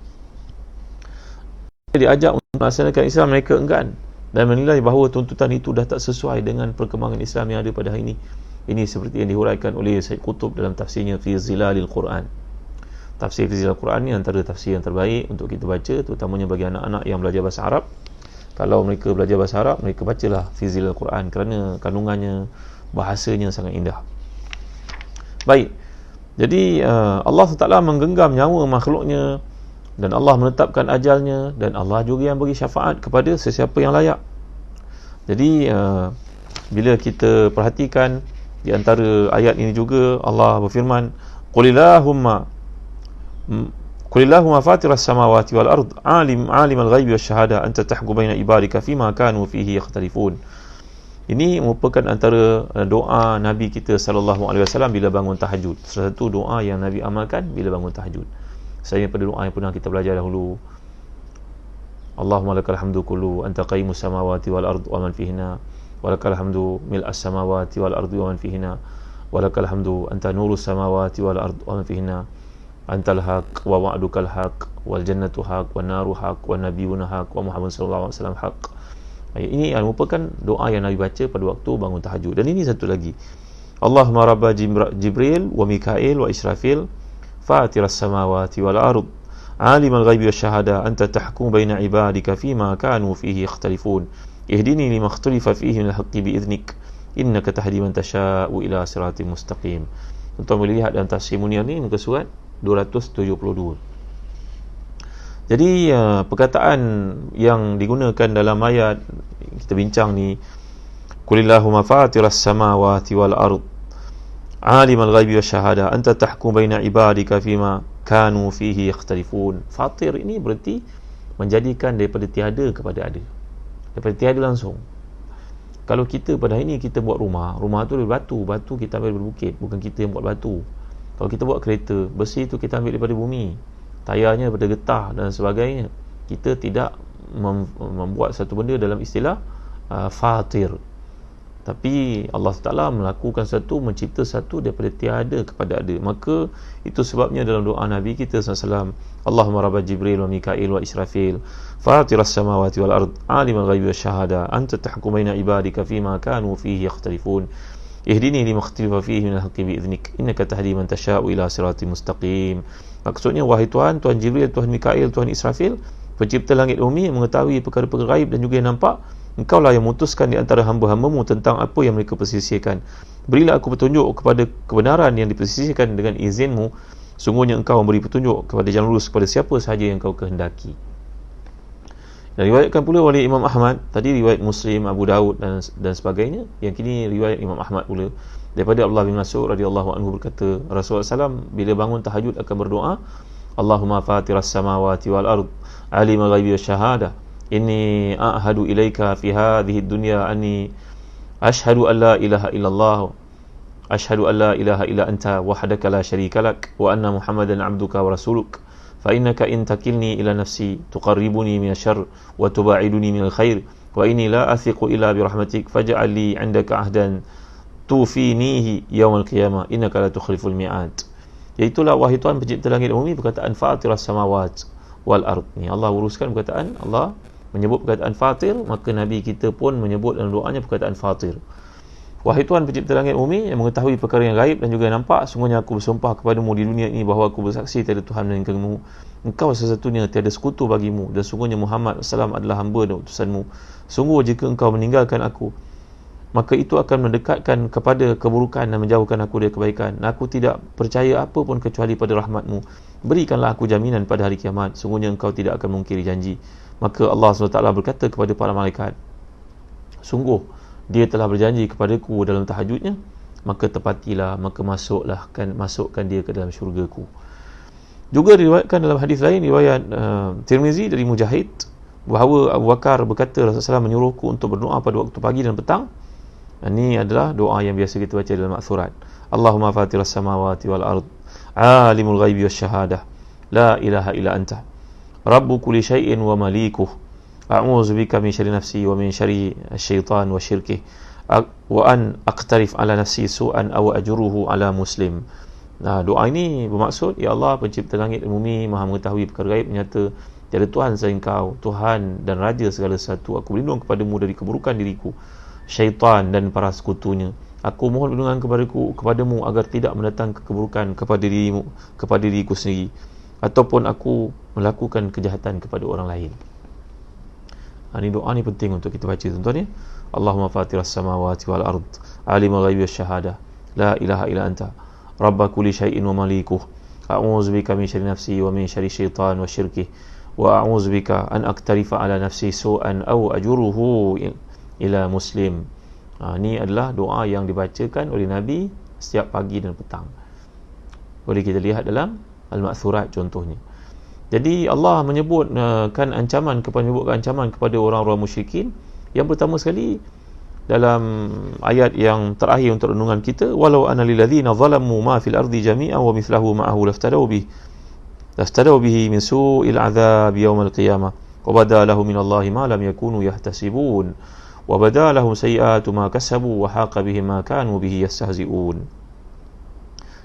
Diajak untuk melaksanakan Islam, mereka enggan dan menilai bahawa tuntutan itu dah tak sesuai dengan perkembangan Islam yang ada pada hari ini. Ini seperti yang dihuraikan oleh Syed Qutb dalam tafsirnya Fi Zilalil Quran. Tafsir Fi Zilalil Quran ni antara tafsir yang terbaik untuk kita baca, terutamanya bagi anak-anak yang belajar bahasa Arab. Kalau mereka belajar bahasa Arab, mereka bacalah Fi Zilalil Quran kerana kandungannya, bahasanya sangat indah. Baik. Jadi Allah SWT menggenggam nyawa makhluknya dan Allah menetapkan ajalnya, dan Allah juga yang beri syafaat kepada sesiapa yang layak. Jadi bila kita perhatikan di antara ayat ini juga Allah berfirman, qulillahumma fatiras samawati wal ard alimul ghaibi wasyahada anta tahkum baina ibadika fima kanu fihi yakhtalifun. Ini merupakan antara doa Nabi kita sallallahu alaihi wasallam bila bangun tahajud. Salah satu doa yang Nabi amalkan bila bangun tahajud. Saya pada doa yang pernah kita belajar dahulu, Allahumma lakal hamdu kullu anta qayyimus samawati wal ard wa man fihinna wa lakal hamdu mil'as samawati wal ardi wa man fihinna wa lakal hamdu anta nurus samawati wal ard wa man fihinna antal haq wa wa'dukal haq wal jannatu haq wan naru haq wan nabiyyuna haq wa Muhammad sallallahu alaihi wasallam haq. Ini merupakan doa yang Nabi baca pada waktu bangun tahajud. Dan ini satu lagi, Allahumma rabba Jibril wa Mikail wa Israfil fatiras samawati wal ard alimul ghaibi wasyahada anta tahkum baina ibadika fima kanu fihi yakhtalifun ihdini lima ikhtalafa fihi minal haqqi biiznik innaka tahdi man tasha'u ila siratin mustaqim. Tuan-tuan boleh lihat dalam tafsir Munir ni muka surat 272. Jadi perkataan yang digunakan dalam ayat kita bincang ni, qulillahumma fatiras samawati wal ard alimul ghaibi wasyahada anta tahkum baina ibadika fima kanu fihi yakhtalifun. Fatir ini berarti menjadikan daripada tiada kepada ada, daripada tiada langsung. Kalau kita pada hari ini kita buat rumah tu dari batu kita ambil dari bukit, bukan kita yang buat batu. Kalau kita buat kereta, besi tu kita ambil daripada bumi, tayarnya daripada getah dan sebagainya. Kita tidak membuat satu benda dalam istilah fatir, tapi Allah Ta'ala melakukan satu, mencipta satu daripada tiada kepada ada. Maka itu sebabnya dalam doa Nabi kita SAW, Allahumma rabba Jibril wa Mikail wa Israfil fatiras samawati wal ard alimul ghaibi wasyahada anta tahkum baina ibadika fima kanu fihi yakhtalifun ihdini lima ikhtalafa fihi minal haqqi biiznik innaka tahdi man tasha'u ila siratin mustaqim. Maksudnya, wahai Tuhan, Tuhan Jibril, Tuhan Mikail, Tuhan Israfil, pencipta langit bumi, yang mengetahui perkara-perkara gaib dan juga yang nampak, Engkaulah yang memutuskan di antara hamba-hambamu tentang apa yang mereka persisihkan. Berilah aku petunjuk kepada kebenaran yang dipersisihkan dengan izinmu. Sungguhnya Engkau memberi petunjuk kepada jalan lurus kepada siapa sahaja yang Engkau kehendaki. Dan riwayatkan pula oleh Imam Ahmad, tadi riwayat Muslim, Abu Daud dan sebagainya, yang kini riwayat Imam Ahmad pula, daripada Abdullah bin Mas'ud radhiyallahu anhu berkata, Rasulullah SAW bila bangun tahajud akan berdoa, Allahumma fatiras samawati wal ard alimul ghaibi wasyahada inni a'hadu ilaika fi hadhihi dunya anni ashhadu an la ilaha illallah ashhadu an la ilaha illa anta wahdaka la syarika lak wa anna muhammadan abduka wa rasuluk fa innaka in takilni ila nafsi tuqarribuni min asyarr wa tuba'iduni min alkhair wa inni la athiqu illa bi rahmatik faj'al li 'indaka ahdan tufinihi yaumil qiyamah innaka la tukhliful mi'ad. Iaitulah, wahai Tuhan pencipta langit dan bumi, perkataan fatiras samawat wal ard. Ni Allah uruskan perkataan, Allah menyebut perkataan fatir, maka Nabi kita pun menyebut dalam doanya perkataan fatir. Wahai Tuhan pencipta langit dan bumi yang mengetahui perkara yang gaib dan juga yang nampak, sungguhnya aku bersumpah kepadamu di dunia ini bahawa aku bersaksi tiada Tuhan melainkan-Mu. Engkau sesatunya, tiada sekutu bagimu, dan sungguhnya Muhammad SAW adalah hamba dan utusan-Mu. Sungguh jika engkau meninggalkan aku, maka itu akan mendekatkan kepada keburukan dan menjauhkan aku dari kebaikan. Aku tidak percaya apa pun kecuali pada rahmat-Mu. Berikanlah aku jaminan pada hari kiamat, sungguhnya engkau tidak akan mungkiri janji. Maka Allah SWT berkata kepada para malaikat, sungguh dia telah berjanji kepadaku dalam tahajudnya, maka tepatilah, maka masukkan dia ke dalam syurgaku. Juga diriwayatkan dalam hadis lain, riwayat Tirmizi dari Mujahid, bahawa Abu Bakar berkata, Rasulullah SAW menyuruhku untuk berdoa pada waktu pagi dan petang. Ini adalah doa yang biasa kita baca dalam maksurat. Allahumma fatiras samawati wal ard alimul ghaibi wasyahadah la ilaha illa anta rabbu kulli syai'in wa malikuh a'udzu bika min syarri nafsi wa min syarri syaitan wa syirkih wa an aqtarif ala nafsi su'an aw ajruhu ala muslim. Nah, doa ini bermaksud, ya Allah pencipta langit dan bumi, maha mengetahui perkara gaib, nyata tiada Tuhan selain Engkau, Tuhan dan Raja segala sesuatu. Aku berlindung kepadamu dari keburukan diriku, syaitan dan para sekutunya. Aku mohon perlindungan kepadamu agar tidak mendatangkan keburukan kepada diriku sendiri, ataupun aku melakukan kejahatan kepada orang lain. Ini doa ni penting untuk kita baca, tuan-tuan ya. Allahumma fatiras samawati wal ard alimul ghaibi wasyahadah la ilaha illa anta rabba kulli syai'in wa malikuh a'udzubika min syarri nafsi wa min syarri syaitan wa syirkih, wa a'udzubika an aktarifa ala nafsi su'an aw ajuruhu ila muslim. Ini adalah doa yang dibacakan oleh Nabi setiap pagi dan petang. Boleh kita lihat dalam Al-Ma'thurat contohnya. Jadi Allah menyebutkan ancaman kepada orang-orang musyrikin. Yang pertama sekali dalam ayat yang terakhir untuk renungan kita, walau anna lil ladzina zalamu ma fil ardi jami'an wa mithluhu ma'ahu laftadaw bihi min su'il 'adzab yaumil qiyamah wa bada lahum minallahi ma lam yakunu yahtasibun wa bada lahum sayyi'atu ma kasabu wa haqa bihim ma kanu bihi yastahzi'un.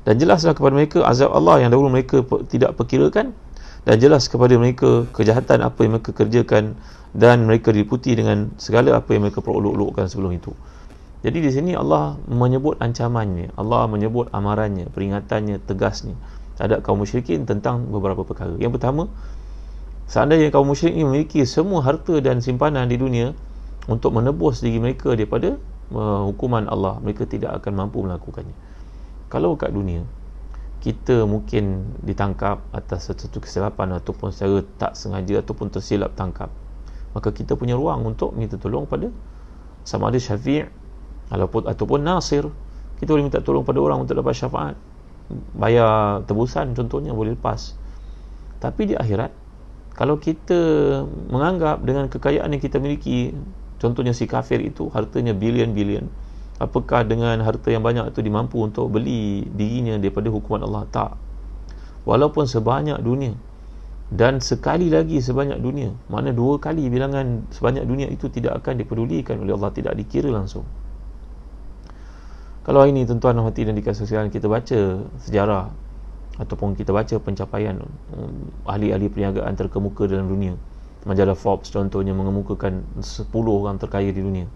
Dan jelaslah kepada mereka azab Allah yang dahulu mereka tidak perkirakan, dan jelas kepada mereka kejahatan apa yang mereka kerjakan, dan mereka diliputi dengan segala apa yang mereka perolok-olokkan sebelum itu. Jadi di sini Allah menyebut ancamannya, Allah menyebut amarannya, peringatannya, tegasnya terhadap kaum musyrikin tentang beberapa perkara. Yang pertama, seandainya kaum musyrik ini memiliki semua harta dan simpanan di dunia untuk menebus diri mereka daripada hukuman Allah, mereka tidak akan mampu melakukannya. Kalau kat dunia kita mungkin ditangkap atas satu kesilapan ataupun secara tak sengaja ataupun tersilap tangkap, maka kita punya ruang untuk minta tolong pada sama ada syafi' ataupun nasir. Kita boleh minta tolong pada orang untuk dapat syafaat, bayar tebusan contohnya, boleh lepas. Tapi di akhirat, kalau kita menganggap dengan kekayaan yang kita miliki, contohnya si kafir itu hartanya bilion-bilion, apakah dengan harta yang banyak itu dimampu untuk beli dirinya daripada hukuman Allah? Tak. Walaupun sebanyak dunia, dan sekali lagi sebanyak dunia, makna 2 kali bilangan sebanyak dunia itu tidak akan dipedulikan oleh Allah, tidak dikira langsung. Kalau hari ini tuan-tuan hati dan dikasih sekalian, kita baca sejarah ataupun kita baca pencapaian ahli-ahli perniagaan terkemuka dalam dunia, majalah Forbes contohnya mengemukakan 10 orang terkaya di dunia.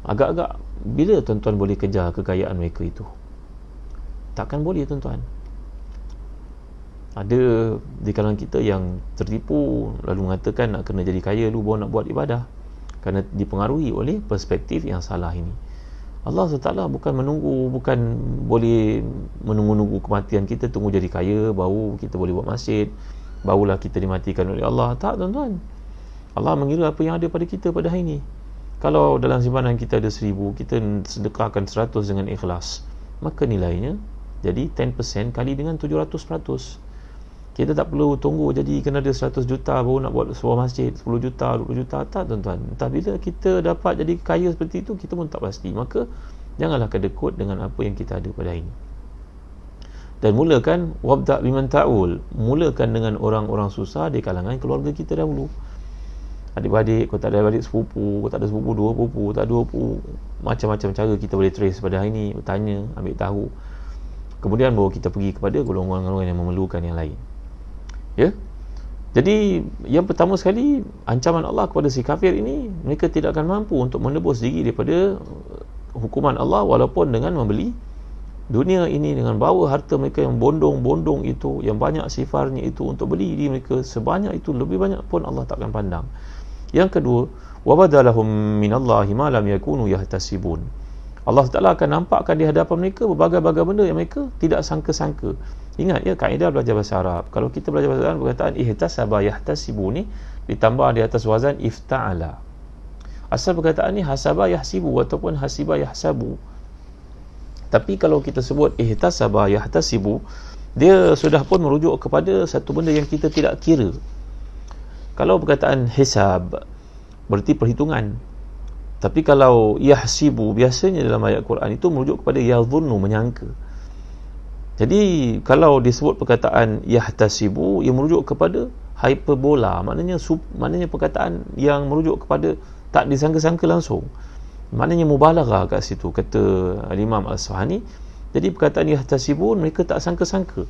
Agak-agak bila tuan-tuan boleh kejar kekayaan mereka itu? Takkan boleh tuan-tuan. Ada di kalangan kita yang tertipu lalu mengatakan nak kena jadi kaya dulu baru nak buat ibadah, kerana dipengaruhi oleh perspektif yang salah ini. Allah SWT bukan boleh menunggu kematian kita, tunggu jadi kaya baru kita boleh buat masjid, barulah kita dimatikan oleh Allah. Tak tuan-tuan. Allah mengira apa yang ada pada kita pada hari ini. Kalau dalam simpanan kita ada 1,000, kita sedekahkan 100 dengan ikhlas, maka nilainya jadi 10% kali dengan 700%. Kita tak perlu tunggu jadi kena ada 100 juta baru nak buat sebuah masjid, 10 juta, 20 juta. Tak tuan-tuan. Entah bila kita dapat jadi kaya seperti itu, kita pun tak pasti. Maka janganlah kedekut dengan apa yang kita ada pada hari ini. Dan mulakan wabda' biman ta'ul, mulakan dengan orang-orang susah di kalangan keluarga kita dahulu. Adik-beradik, kau tak ada adik sepupu, kau tak ada sepupu, 2 sepupu, tak ada 2 sepupu, macam-macam cara kita boleh trace pada hari ini, bertanya, ambil tahu. Kemudian baru kita pergi kepada golongan-golongan yang memerlukan yang lain. Ya. Jadi yang pertama sekali, ancaman Allah kepada si kafir ini, mereka tidak akan mampu untuk menebus diri daripada hukuman Allah walaupun dengan membeli dunia ini, dengan bawa harta mereka yang bondong-bondong itu, yang banyak sifarnya itu untuk beli diri mereka sebanyak itu, lebih banyak pun Allah takkan pandang. Yang kedua, wabadalahum minallahi ma lam yakunu yahtasibun. Allah Taala akan nampakkan di hadapan mereka berbagai-bagai benda yang mereka tidak sangka-sangka. Ingat ya, kaedah belajar bahasa Arab, kalau kita belajar bahasa Arab, perkataan ihtasaba yahtasibu ni ditambah di atas wazan ifta'ala. Asal perkataan ni hasaba yahsibu ataupun hasiba yahsabu. Tapi kalau kita sebut ihtasaba yahtasibu, dia sudah pun merujuk kepada satu benda yang kita tidak kira. Kalau perkataan hisab berarti perhitungan. Tapi kalau yahsibu, biasanya dalam ayat Quran itu merujuk kepada yadhunnu, menyangka. Jadi kalau disebut perkataan yahtasibu, ia merujuk kepada hyperbola, maknanya perkataan yang merujuk kepada tak disangka-sangka langsung. Maknanya mubalaghah kat situ, kata Imam Al-Asfahani. Jadi perkataan yahtasibun, mereka tak sangka-sangka.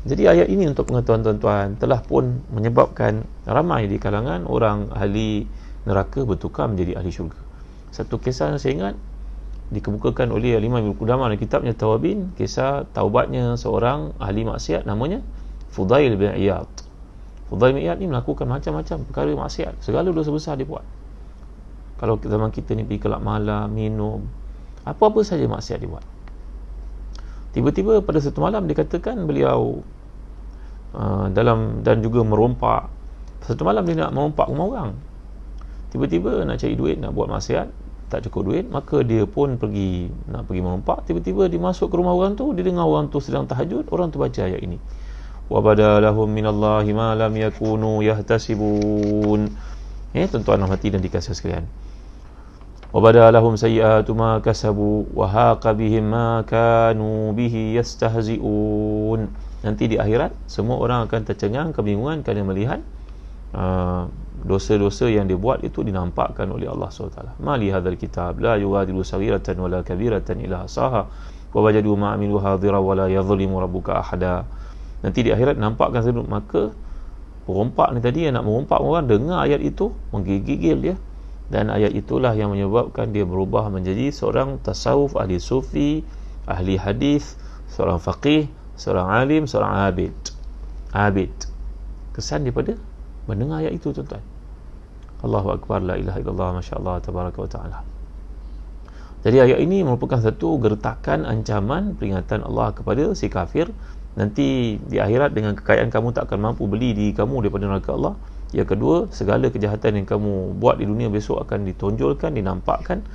Jadi ayat ini untuk pengetahuan tuan-tuan telah pun menyebabkan ramai di kalangan orang ahli neraka bertukar menjadi ahli syurga. Satu kisah yang saya ingat dikemukakan oleh Imam Ibn Qudamah dalam kitabnya Tawabin, kisah taubatnya seorang ahli maksiat namanya Fudail bin Iyad. Fudail bin Iyad ni melakukan macam-macam perkara maksiat, segala dosa besar dia buat. Kalau zaman kita ni pergi kelab malam, minum, apa-apa saja maksiat dia buat. Tiba-tiba pada satu malam dikatakan beliau dan juga merompak. Satu malam dia nak merompak rumah orang. Tiba-tiba nak cari duit, nak buat maksiat, tak cukup duit, maka dia pun nak pergi merompak. Tiba-tiba dia masuk ke rumah orang tu, dia dengar orang tu sedang tahajud, orang tu baca ayat ini. Wa badalahum minallahi ma lam yakunu yahtasibun. Tuan-tuan hati dan dikasih sekalian. Wa badalahum sayyi'atu ma kasabu wa haqa bihim ma kanu bihi yastahzi'un. Nanti di akhirat semua orang akan tercengang, kebingungan kerana melihat dosa-dosa yang dia buat itu dinampakkan oleh Allah SWT. Ma li hadzal kitab la yughadiru saghiratan wala kabiratan illa ahsaha wa wajadu ma amilu hadira wala yadhlimu rabbuka ahada. Nanti di akhirat nampakkan sedut, maka perompak ni tadi yang nak merompak orang dengar ayat itu, menggigil dia, dan ayat itulah yang menyebabkan dia berubah menjadi seorang tasawuf, ahli sufi, ahli hadis, seorang faqih, seorang alim, seorang abid. Kesan daripada mendengar ayat itu, tuan-tuan. Allahu Akbar, la ilaha illallah, masya-Allah, tabaraka wa ta'ala. Jadi ayat ini merupakan satu gertakan, ancaman, peringatan Allah kepada si kafir. Nanti di akhirat dengan kekayaan kamu tak akan mampu beli diri kamu daripada neraka Allah. Yang kedua, segala kejahatan yang kamu buat di dunia besok akan ditonjolkan, dinampakkan.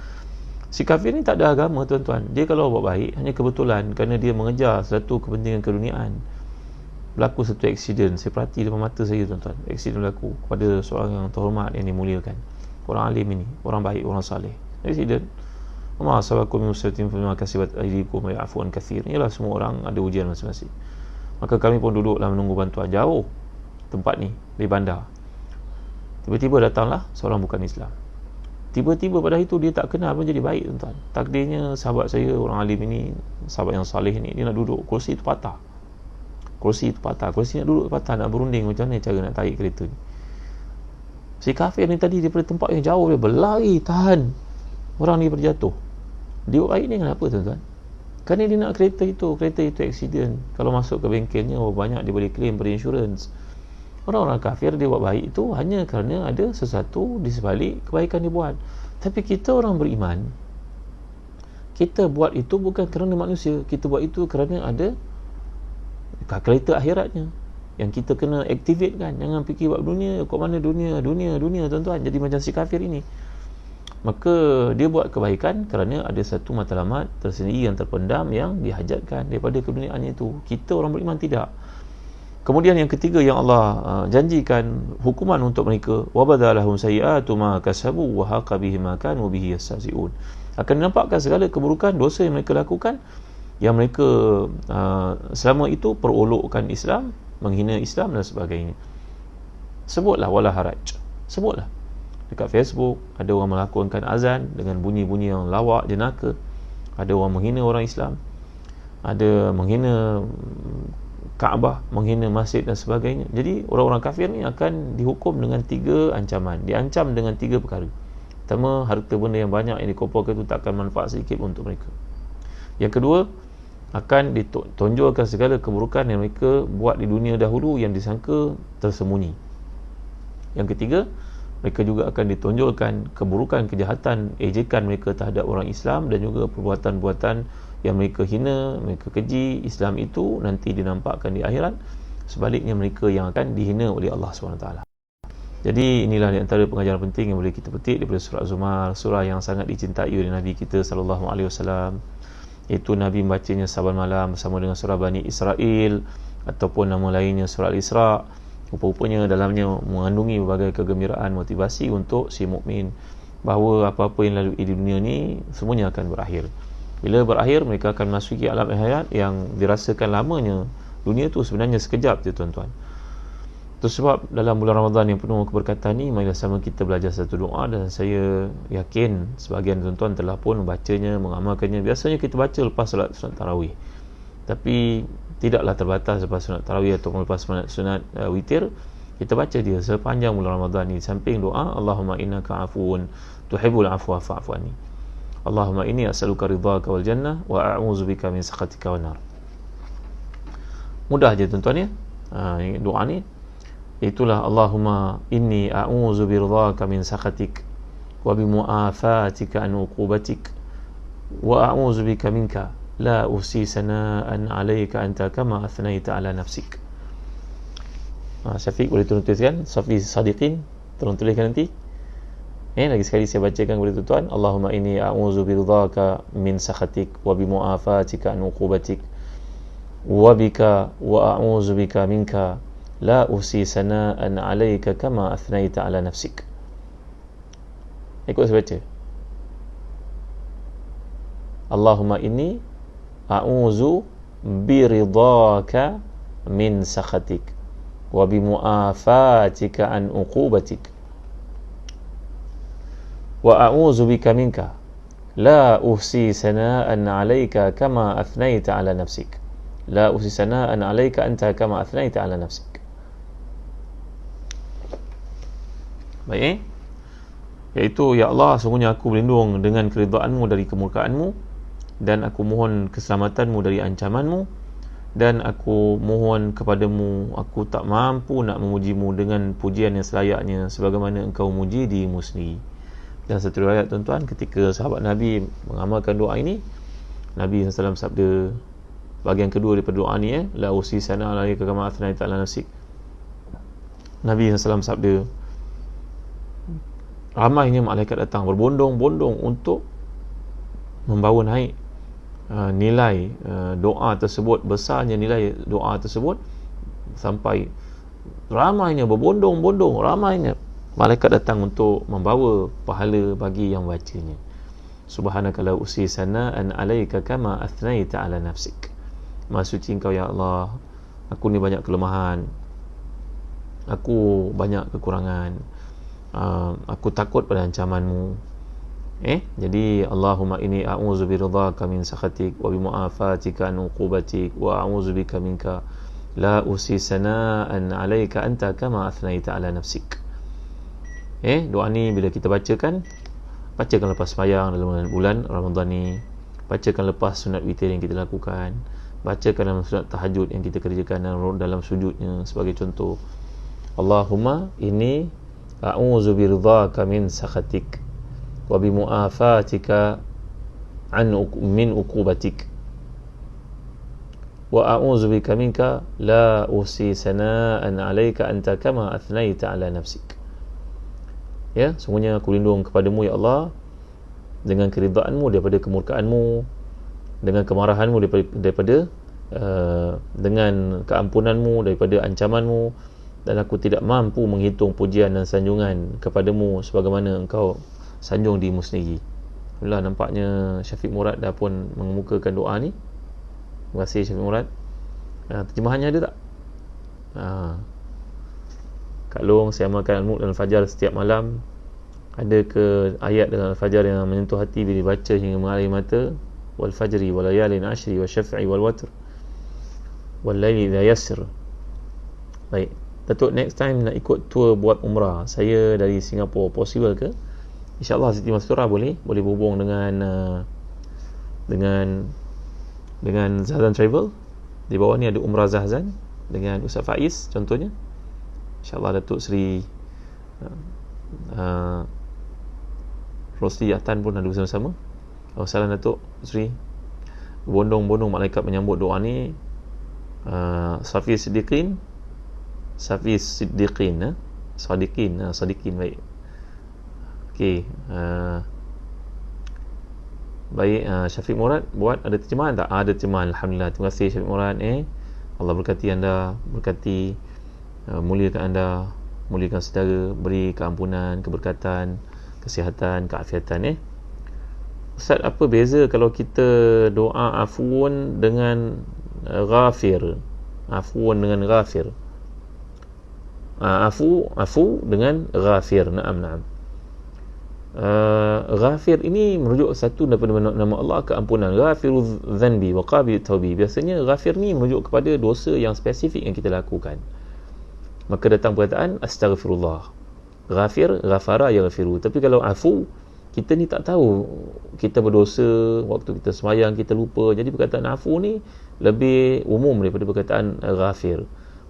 Si kafir ni tak ada agama, tuan-tuan. Dia kalau buat baik hanya kebetulan kerana dia mengejar satu kepentingan keduniaan. Berlaku satu aksiden, saya perhati depan mata saya, tuan-tuan. Aksiden berlaku kepada seorang yang terhormat, yang dimuliakan, orang alim ini, orang baik, orang saleh. Aksiden, ma asabakum min musibatin fabima kasabat aydikum wa ya'fu an katsir. Ialah semua orang ada ujian masing-masing. Maka kami pun duduklah menunggu bantuan jauh tempat ni di bandar. Tiba-tiba datanglah seorang bukan Islam. Tiba-tiba pada itu dia tak kenal pun jadi baik, tuan-tuan. Takdirnya sahabat saya, orang alim ini, sahabat yang saleh ni, dia nak duduk, kursi itu patah. Kursi nak duduk patah, nak berunding macam mana cara nak tarik kereta ni. Si kafir ni tadi daripada tempat yang jauh dia berlari tahan orang ni berjatuh. Dia buat baik ni kenapa, tuan-tuan? Kerana dia nak kereta itu accident. Kalau masuk ke bengkelnya, banyak dia boleh claim pada insurans. Orang-orang kafir dia buat baik itu hanya kerana ada sesuatu di sebalik kebaikan dia buat. Tapi kita orang beriman, kita buat itu bukan kerana manusia, kita buat itu kerana ada kereta akhiratnya yang kita kena activate kan. Jangan fikir buat dunia, kok mana dunia, tuan-tuan. Jadi macam si kafir ini, maka dia buat kebaikan kerana ada satu matlamat tersendiri yang terpendam yang dihajatkan daripada keduniaannya itu. Kita orang beriman tidak. Kemudian yang ketiga yang Allah janjikan hukuman untuk mereka, wa badalahum sayyi'atu ma kasabu wa haqa bihim ma kanu bihi yastahzi'un. Akan dinampakkan segala keburukan dosa yang mereka lakukan, yang mereka selama itu perolokkan Islam, menghina Islam dan sebagainya. Sebutlah wala haraj. Sebutlah dekat Facebook ada orang melakukan azan dengan bunyi-bunyi yang lawak, jenaka. Ada orang menghina orang Islam, ada menghina Kaabah, menghina masjid dan sebagainya. Jadi orang-orang kafir ni akan dihukum dengan 3 ancaman. Diancam dengan 3 perkara. Pertama, harta benda yang banyak yang dikumpulkan itu tak akan manfaat sedikit untuk mereka. Yang kedua, akan ditonjolkan segala keburukan yang mereka buat di dunia dahulu yang disangka tersembunyi. Yang ketiga, mereka juga akan ditonjolkan keburukan, kejahatan, ejekan mereka terhadap orang Islam dan juga perbuatan-perbuatan yang mereka hina, mereka keji Islam itu nanti dinampakkan di akhirat. Sebaliknya mereka yang akan dihina oleh Allah SWT. Jadi inilah di antara pengajaran penting yang boleh kita petik daripada surah Az-Zumar, surah yang sangat dicintai oleh Nabi kita SAW. Itu Nabi membacanya saban malam bersama dengan surah Bani Israel ataupun nama lainnya surah Al-Isra. Rupa-rupanya dalamnya mengandungi berbagai kegembiraan, motivasi untuk si mukmin bahawa apa-apa yang lalu di dunia ni semuanya akan berakhir. Bila berakhir, mereka akan masuki alam akhirat yang dirasakan lamanya. Dunia tu sebenarnya sekejap je, tuan-tuan. Itu sebab dalam bulan Ramadan yang penuh keberkatan ni, marilah sama kita belajar satu doa, dan saya yakin sebahagian tuan-tuan telah pun membacanya, mengamalkannya. Biasanya kita baca lepas sunat tarawih, tapi tidaklah terbatas lepas sunat tarawih atau lepas sunat witir. Kita baca dia sepanjang bulan Ramadan ni, samping doa Allahumma innaka afuun tuhibbul afwa fa'fu anni, Allahumma inni as'aluka ridhaka wal jannah wa a'udzubika min sakhatika wan nar. Mudah je, tuan-tuan ya. Doa ni itulah Allahumma inni a'udzu biridhaka min sakhatik wa bi mu'afatika an uqubatik wa a'udzu bika minka la usi sana'an 'alaika anta kama athnaita 'ala nafsik. Syafiq boleh tuliskan, Safi Sadiqin tolong tuliskan nanti. Lagi sekali saya bacakan kepada tuan-tuan. Allahumma inni a'udzu biridhaka min sakhatik wa bi mu'afatika an uqubatik wa bika wa a'udzu bika minka la usi sana'an 'alaika kama athnaita 'ala nafsik. Ikut saya baca. Allahumma inni a'udzu biridhaka min sakhatik wa bi mu'afatika an uqubatik wa a'udzu bika minka la uhsi sana'an 'alaika kama athnaita 'ala nafsik. La uhsi sana'an 'alaika anta kama athnaita 'ala nafsik. Baik, iaitu ya Allah, sungguhnya aku berlindung dengan keridhaan-Mu dari kemurkaan-Mu, dan aku mohon keselamatan-Mu dari ancaman-Mu, dan aku mohon kepadamu, aku tak mampu nak memuji-Mu dengan pujian yang selayaknya sebagaimana Engkau muji dirimu sendiri. Dan satu riwayat tuan-tuan, ketika sahabat Nabi mengamalkan doa ini, Nabi SAW sabda, bahagian kedua daripada doa ni, la usi sana alaika kama athnaita 'ala nafsik, Nabi SAW sabda, ramainya malaikat datang berbondong-bondong untuk membawa naik nilai doa tersebut, besarnya nilai doa tersebut, sampai ramainya berbondong-bondong, ramainya malaikat datang untuk membawa pahala bagi yang bacanya. Subhanaka la usi sana'an 'alaika kama athnaita 'ala nafsik. Maha suci Engkau ya Allah, aku ni banyak kelemahan, aku banyak kekurangan, aku takut pada ancaman-Mu. Jadi Allahumma inni a'udzu biridhaka min sakhatik wa bi mu'afatika an uqubatik wa a'udzu bika minka la usi sana'an 'alaika anta kama athnaita 'ala nafsik. Doa ni bila kita bacakan lepas sembahyang dalam bulan Ramadan ni, bacakan lepas sunat witir yang kita lakukan, bacakan dalam sunat tahajud yang kita kerjakan dalam sujudnya. Sebagai contoh, Allahumma inni a'udzu biridhaka min sakhatik wa bi mu'afatika min uqubatik wa a'udzu bika minka la usi sana'an 'alaika anta kama athnaita 'ala nafsik. Ya, sungguhnya aku lindung kepadamu ya Allah dengan keridhaan-Mu daripada kemurkaan-Mu, dengan kemarahan-Mu daripada dengan keampunan-Mu daripada ancaman-Mu, dan aku tidak mampu menghitung pujian dan sanjungan kepadamu sebagaimana Engkau sanjung dirimu sendiri. Alhamdulillah, nampaknya Syafiq Murad dah pun mengemukakan doa ni. Terima kasih Syafiq Murad. Terjemahannya ada tak? Kak Long, saya amalkan Al-Mulk dan Al-Fajar setiap malam. Ada ke ayat dalam Al-Fajar yang menyentuh hati bila dibaca hingga mengalir mata? Wal fajri wal layalin ashri wa syaf'i wal watr wal layli idha yasr. Baik, Datuk, next time nak ikut tour buat umrah saya dari Singapura, possible ke? InsyaAllah Siti Mastura boleh berhubung dengan Zahzan Travel. Di bawah ni ada Umrah Zahzan dengan Ustaz Faiz contohnya. InsyaAllah Datuk Seri Rosli Atan pun ada bersama-sama. Salam Datuk Seri. Bondong-bondong malaikat menyambut doa ni. Safi Siddiqin Sadiqin, baik. Okey, baik. Syafiq Murad buat ada terjemahan tak? Ada terjemahan, alhamdulillah. Terima kasih Syafiq Murad. Allah berkati anda, berkati, muliakan anda, muliakan saudara, beri keampunan, keberkatan, kesihatan, keafiatan. Ustaz, apa beza kalau kita doa afuun dengan ghafir? Afuun dengan ghafir. Afu dengan ghafir. Naam. Ghafir ini merujuk satu daripada nama Allah, keampunan. Ghafirudz dzanbi wa qabilut taubi. Biasanya ghafir ni merujuk kepada dosa yang spesifik yang kita lakukan. Maka datang perkataan astaghfirullah. Ghafir, ghafara yaghfiru. Tapi kalau afu, kita ni tak tahu kita berdosa, waktu kita sembahyang kita lupa. Jadi perkataan afu ni lebih umum daripada perkataan ghafir.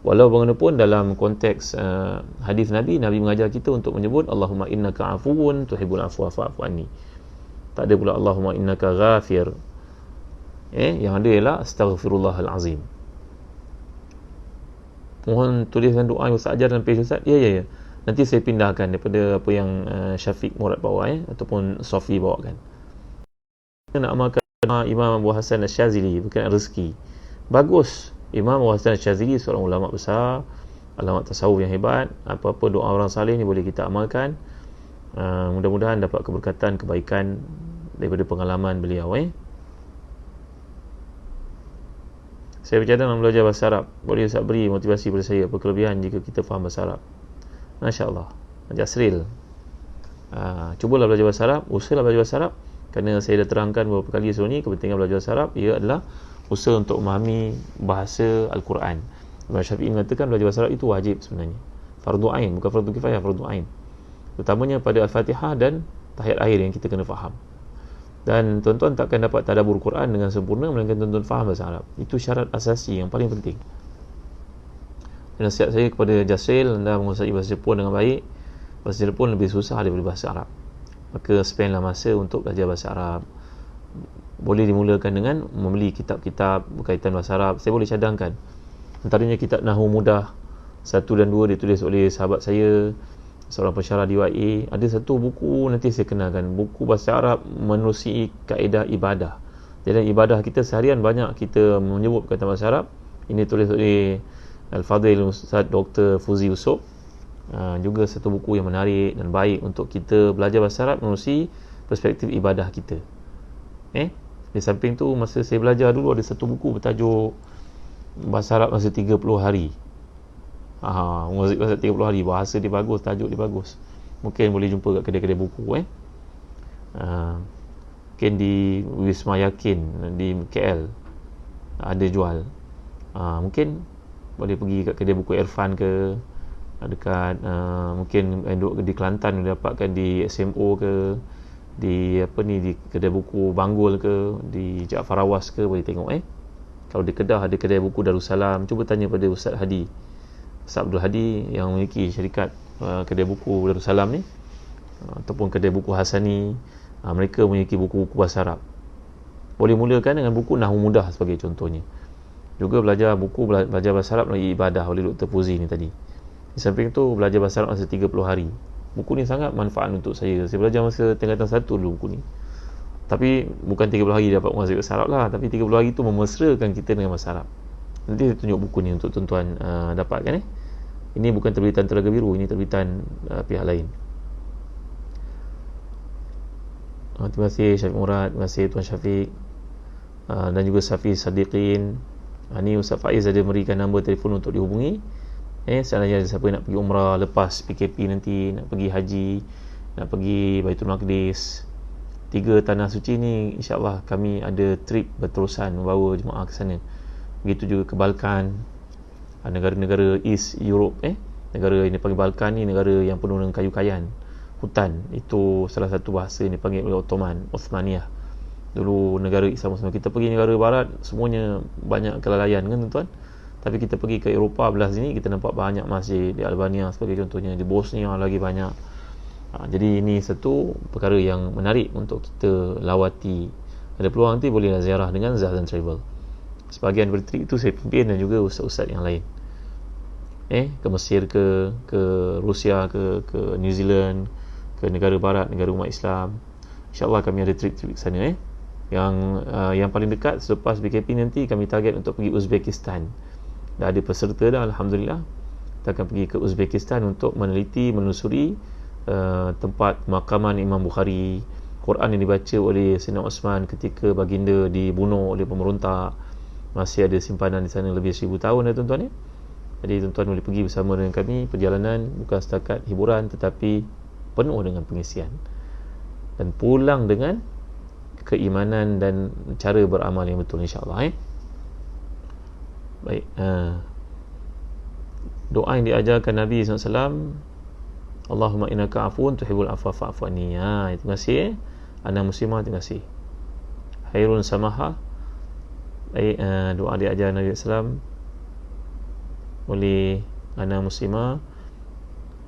Walau bagaimanapun dalam konteks hadis Nabi mengajar kita untuk menyebut Allahumma innaka afuwun tuhibbul afwa fa'fu anni. Tak ada pula Allahumma innaka ghafir. Yang ada ialah astaghfirullahal azim. Mohon tuliskan doa yang Ustaz ajar dalam page Ustaz. Ya. Nanti saya pindahkan daripada apa yang Syafiq Murad bawa ataupun Sofi bawakan. Nak amalkan Imam Abu Hasan Asy-Syazili berkenaan rezeki. Bagus. Imam Abu Hasan Asy-Syazili seorang ulama besar, ulama tasawuf yang hebat. Apa-apa doa orang saleh ni boleh kita amalkan. Mudah-mudahan dapat keberkatan, kebaikan daripada pengalaman beliau. Saya bercadang nak belajar bahasa Arab. Boleh Ustaz beri motivasi pada saya apa kelebihan jika kita faham bahasa Arab? Masya-Allah. Jasril. Cubalah belajar bahasa Arab, usahalah belajar bahasa Arab. Kerana saya dah terangkan beberapa kali sebelum ni, kepentingan belajar bahasa Arab ia adalah usaha untuk memahami bahasa Al-Quran. Imam Syafi'i mengatakan belajar bahasa Arab itu wajib sebenarnya. Fardu ain, bukan fardu kifayah, fardu ain. Terutamanya pada Al-Fatihah dan tahiyat akhir yang kita kena faham. Dan tuan-tuan takkan dapat tadabbur Quran dengan sempurna melainkan tuan-tuan faham bahasa Arab. Itu syarat asasi yang paling penting. Dan nasihat saya kepada Jasril, anda menguasai bahasa Jepun dengan baik. Bahasa Jepun lebih susah daripada bahasa Arab. Maka spendlah masa untuk belajar bahasa Arab. Boleh dimulakan dengan membeli kitab-kitab berkaitan bahasa Arab. Saya boleh cadangkan. Antaranya kitab Nahwu Mudah 1 dan 2 ditulis oleh sahabat saya, seorang pensyarah di UiA. Ada satu buku nanti saya kenalkan, buku bahasa Arab menerusi kaedah ibadah. Jadi ibadah kita seharian banyak kita menyebut perkataan bahasa Arab. Ini tulis oleh Al-Fadhil Ustaz Dr. Fuzi Yusof. Juga satu buku yang menarik dan baik untuk kita belajar bahasa Arab menerusi perspektif ibadah kita. Di samping tu, masa saya belajar dulu ada satu buku bertajuk Bahasa Arab Masa 30 Hari. Muzik bahasa 30 hari. Bahasa dia bagus, tajuk dia bagus. Mungkin boleh jumpa kat kedai-kedai buku. Mungkin di Wisma Yakin di KL ada jual. Mungkin boleh pergi kat kedai buku Irfan ke, dekat mungkin di Kelantan boleh dapatkan di SMO ke, di di kedai buku Banggul ke, di Jaafar Awas ke, boleh tengok. Kalau di Kedah ada kedai buku Darussalam, cuba tanya pada Ustaz Hadi, Ustaz Abdul Hadi yang memiliki syarikat kedai buku Darussalam ni, ataupun kedai buku Hasani. Mereka memiliki buku-buku bahasa Arab. Boleh mulakan dengan buku Nahwu Mudah sebagai contohnya. Juga belajar bahasa Arab melalui ibadah oleh Dr. Fuzi ni tadi. Di samping tu belajar bahasa Arab masa 30 hari. Buku ni sangat manfaat untuk saya. Saya belajar masa tingkatan 1 dulu buku ni. Tapi bukan 30 hari dapat menguasai bahasa Arab lah, tapi 30 hari tu memesrakan kita dengan bahasa Arab. Nanti saya tunjuk buku ni untuk tuan-tuan dapatkan. Ini bukan terbitan Telaga Biru, ini terbitan pihak lain. Terima kasih Syafiq Murad, terima kasih Tuan Syafiq, dan juga Safi Sadiqin. Ni Ustaz Faiz ada memberikan nombor telefon untuk dihubungi. Seandainya ada siapa nak pergi umrah lepas PKP nanti, nak pergi haji, nak pergi Baitul Maqdis, 3 tanah suci ni, insya-Allah kami ada trip berterusan membawa jemaah ke sana. Begitu juga ke Balkan, negara-negara East Europe. Negara yang dipanggil Balkan ni negara yang penuh dengan kayu-kayan, hutan. Itu salah satu bahasa yang dipanggil oleh Osmaniyah. Dulu negara Islam semua. Kita pergi negara barat semuanya banyak kelalaian kan tuan-tuan. Tapi kita pergi ke Eropah belah sini, kita nampak banyak masjid. Di Albania sebagai contohnya, di Bosnia lagi banyak. Jadi ini satu perkara yang menarik untuk kita lawati. Ada peluang nanti bolehlah ziarah dengan Zahzan Travel. Sebahagian daripada trip itu saya pimpin, dan juga ustaz-ustaz yang lain. Ke Mesir ke Rusia ke New Zealand, ke negara barat, negara umat Islam. InsyaAllah kami ada trip-trip ke sana. Yang paling dekat selepas BKP nanti kami target untuk pergi Uzbekistan. Dah ada peserta dah, Alhamdulillah. Kita akan pergi ke Uzbekistan untuk meneliti, menelusuri tempat pemakaman Imam Bukhari, Quran yang dibaca oleh Sayyidina Osman ketika baginda dibunuh oleh pemberontak. Masih ada simpanan di sana lebih 1000 tahun tuan-tuan. Jadi tuan-tuan boleh pergi bersama dengan kami. Perjalanan bukan setakat hiburan, tetapi penuh dengan pengisian, dan pulang dengan keimanan dan cara beramal yang betul, insya-Allah. Baik. Doa yang diajarkan Nabi SAW, Allahumma innaka afuun tuhibbul afwa fa'fu anni. Terima kasih. Ana muslimah, terima kasih. Khairun samaha. Baik, doa diajar Nabi SAW oleh Ana muslimah.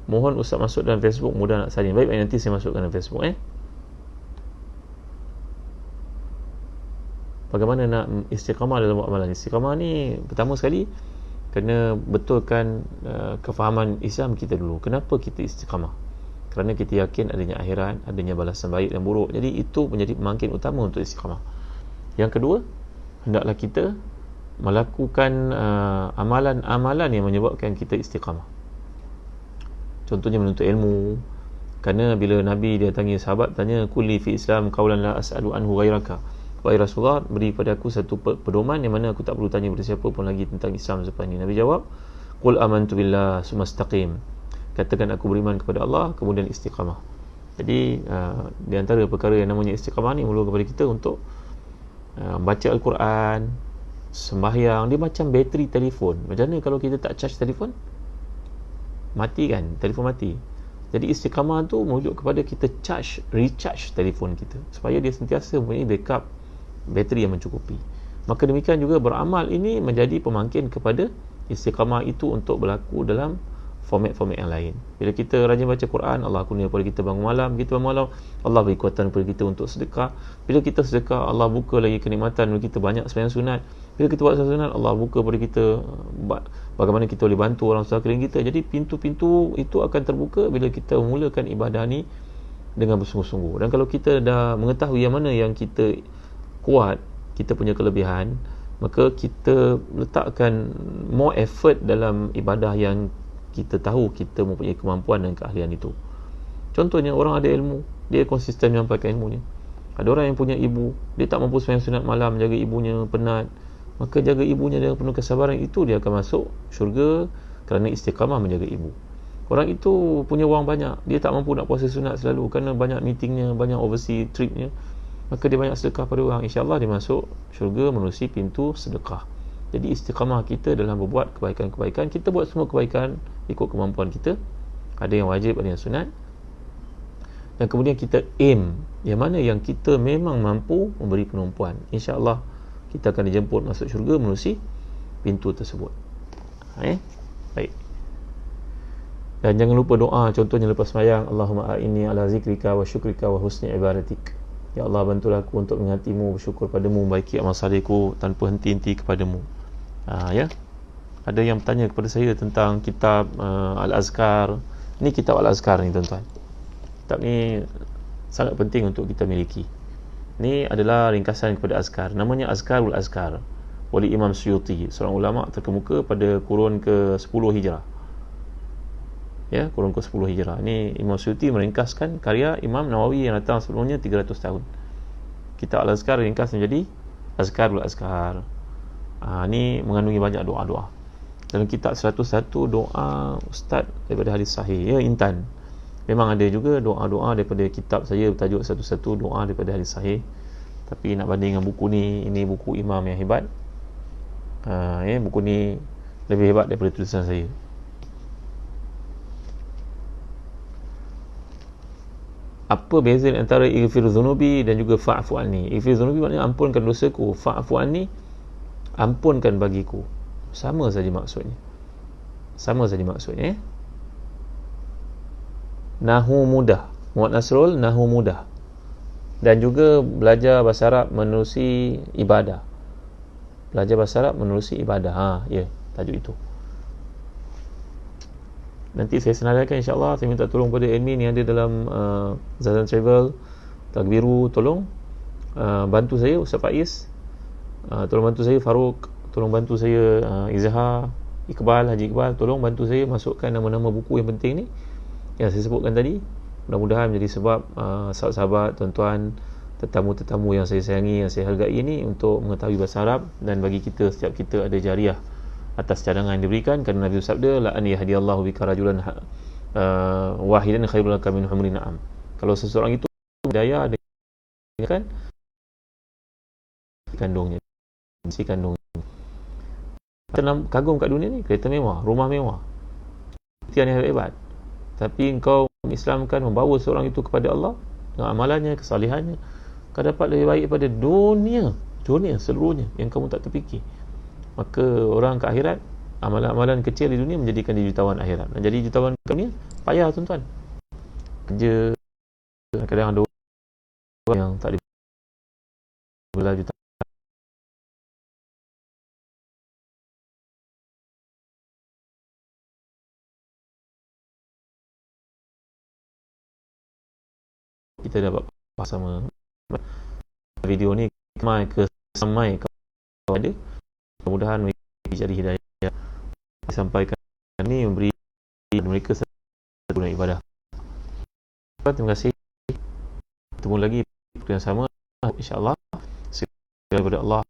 Mohon Ustaz masuk dalam Facebook, mudah nak salin. Baik, nanti saya masukkan dalam Facebook. bagaimana nak istiqamah dalam buat amalan. Istiqamah ni pertama sekali kena betulkan kefahaman Islam kita dulu. Kenapa kita istiqamah? Kerana kita yakin adanya akhirat, adanya balasan baik dan buruk. Jadi itu menjadi pemangkin utama untuk istiqamah. Yang kedua, hendaklah kita melakukan amalan-amalan yang menyebabkan kita istiqamah. Contohnya menuntut ilmu. Kerana bila Nabi dia tanya sahabat, tanya kulli fi Islam qaulan la as'alu anhu ghairaka. Wahai Rasulullah, beri pada aku satu pedoman yang mana aku tak perlu tanya pada siapa pun lagi tentang Islam selepas ini. Nabi jawab, qul amantu billah sumastaqim. Katakan aku beriman kepada Allah, kemudian istiqamah. Jadi di antara perkara yang namanya istiqamah ni memerlukan kepada kita untuk baca Al-Quran, sembahyang. Dia macam bateri telefon. Macam mana kalau kita tak charge telefon? Mati kan, telefon mati. Jadi istiqamah tu merujuk kepada kita recharge telefon kita supaya dia sentiasa mempunyai backup bateri yang mencukupi. Maka demikian juga beramal ini menjadi pemangkin kepada istiqamah itu untuk berlaku dalam format-format yang lain. Bila kita rajin baca Quran, Allah kurnia kepada kita bangun malam, Allah beri kekuatan kepada kita untuk sedekah. Bila kita sedekah, Allah buka lagi kenikmatan bagi kita banyak sembahyang sunat. Bila kita buat sunat, Allah buka kepada kita bagaimana kita boleh bantu orang sekeliling kita. Jadi pintu-pintu itu akan terbuka bila kita memulakan ibadah ni dengan bersungguh-sungguh. Dan kalau kita dah mengetahui yang mana yang kita kuat, kita punya kelebihan, maka kita letakkan more effort dalam ibadah yang kita tahu kita mempunyai kemampuan dan keahlian itu. Contohnya orang ada ilmu, dia konsisten menyampaikan ilmunya. Ada orang yang punya ibu, dia tak mampu sembahyang sunat malam, jaga ibunya penat, maka jaga ibunya dengan penuh kesabaran, itu dia akan masuk syurga kerana istiqamah menjaga ibu. Orang itu punya wang banyak, dia tak mampu nak puasa sunat selalu kerana banyak meetingnya, banyak overseas tripnya, maka dia banyak sedekah pada orang, insya-Allah dia masuk syurga menerusi pintu sedekah. Jadi istiqamah kita dalam berbuat kebaikan-kebaikan, kita buat semua kebaikan ikut kemampuan kita. Ada yang wajib, ada yang sunat. Dan kemudian kita aim yang mana yang kita memang mampu memberi penumpuan. InsyaAllah kita akan dijemput masuk syurga menerusi pintu tersebut. Baik. Dan jangan lupa doa, contohnya lepas sembahyang, Allahumma a'inni ala zikrika wa syukrika wa husni ibadatik. Ya Allah, bantulah aku untuk mengingatimu, bersyukur padamu, membaiki amal salihku tanpa henti-henti kepadamu. Ya. Ada yang bertanya kepada saya tentang kitab Al-Azkar. Ini kitab Al-Azkar ni tuan-tuan. Kitab ni sangat penting untuk kita miliki. Ini adalah ringkasan kepada Azkar. Namanya Azkarul Azkar oleh Imam Suyuti, seorang ulama terkemuka pada kurun ke-10 Hijrah. Ya, kurun ke-10 Hijrah. Ini Imam Suyuti meringkaskan karya Imam Nawawi yang datang sebelumnya 300 tahun. Kitab Al-Azkar ringkas menjadi Azkarul Azkar. Ini mengandungi banyak doa-doa. Dalam kitab 101 doa Ustaz daripada hadis sahih, ya, Intan. Memang ada juga doa-doa daripada kitab saya bertajuk 101 doa daripada hadis sahih. Tapi nak banding dengan buku ni, ini buku imam yang hebat. Buku ni lebih hebat daripada tulisan saya. Apa beza antara ighfir dhunubi dan juga fa'fu anni? Ighfir dhunubi maknanya ampunkan dosaku, fa'fu anni ampunkan bagiku. Sama saja maksudnya. Nahu mudah, Muhammad Nasrul, nahu mudah. Dan juga belajar bahasa Arab menerusi ibadah. Ya, tajuk itu. Nanti saya senaraikan, insya-Allah. Saya minta tolong pada admin yang ada dalam Zazan Travel Takbiru, tolong bantu saya, Ustaz Faiz, tolong bantu saya, Farouk, tolong bantu saya, Izhar, Iqbal, Haji Iqbal, tolong bantu saya masukkan nama-nama buku yang penting ni yang saya sebutkan tadi. Mudah-mudahan menjadi sebab sahabat-sahabat, tuan-tuan, tetamu-tetamu yang saya sayangi, yang saya hargai ini untuk mengetahui bahasa Arab, dan bagi kita, setiap kita ada jariah atas cadangan yang diberikan, kerana Nabi bersabda, la an yahdiyallahu bika rajulan wahidan khairul laka min humrin na'am. Kalau seseorang itu hidayah dengan kandungnya, kita kagum kat dunia ni, kereta mewah, rumah mewah, yang hebat. Tapi engkau mengislamkan, membawa seorang itu kepada Allah dengan amalannya, kesalihannya, kau dapat lebih baik daripada dunia seluruhnya yang kamu tak terfikir. Maka orang ke akhirat, amalan-amalan kecil di dunia menjadikan dia jutawan akhirat. Dan jadi jutawan dunia payah, tuan-tuan. Kerja, kadang ada orang yang tak dibelah jutawan kita dapat bersama video ni samai kepada mudah-mudahan jadi hidayah disampaikan ni memberi mereka satu ibadah. Terima kasih. Bertemu lagi yang sama insya-Allah. Segala kepada Allah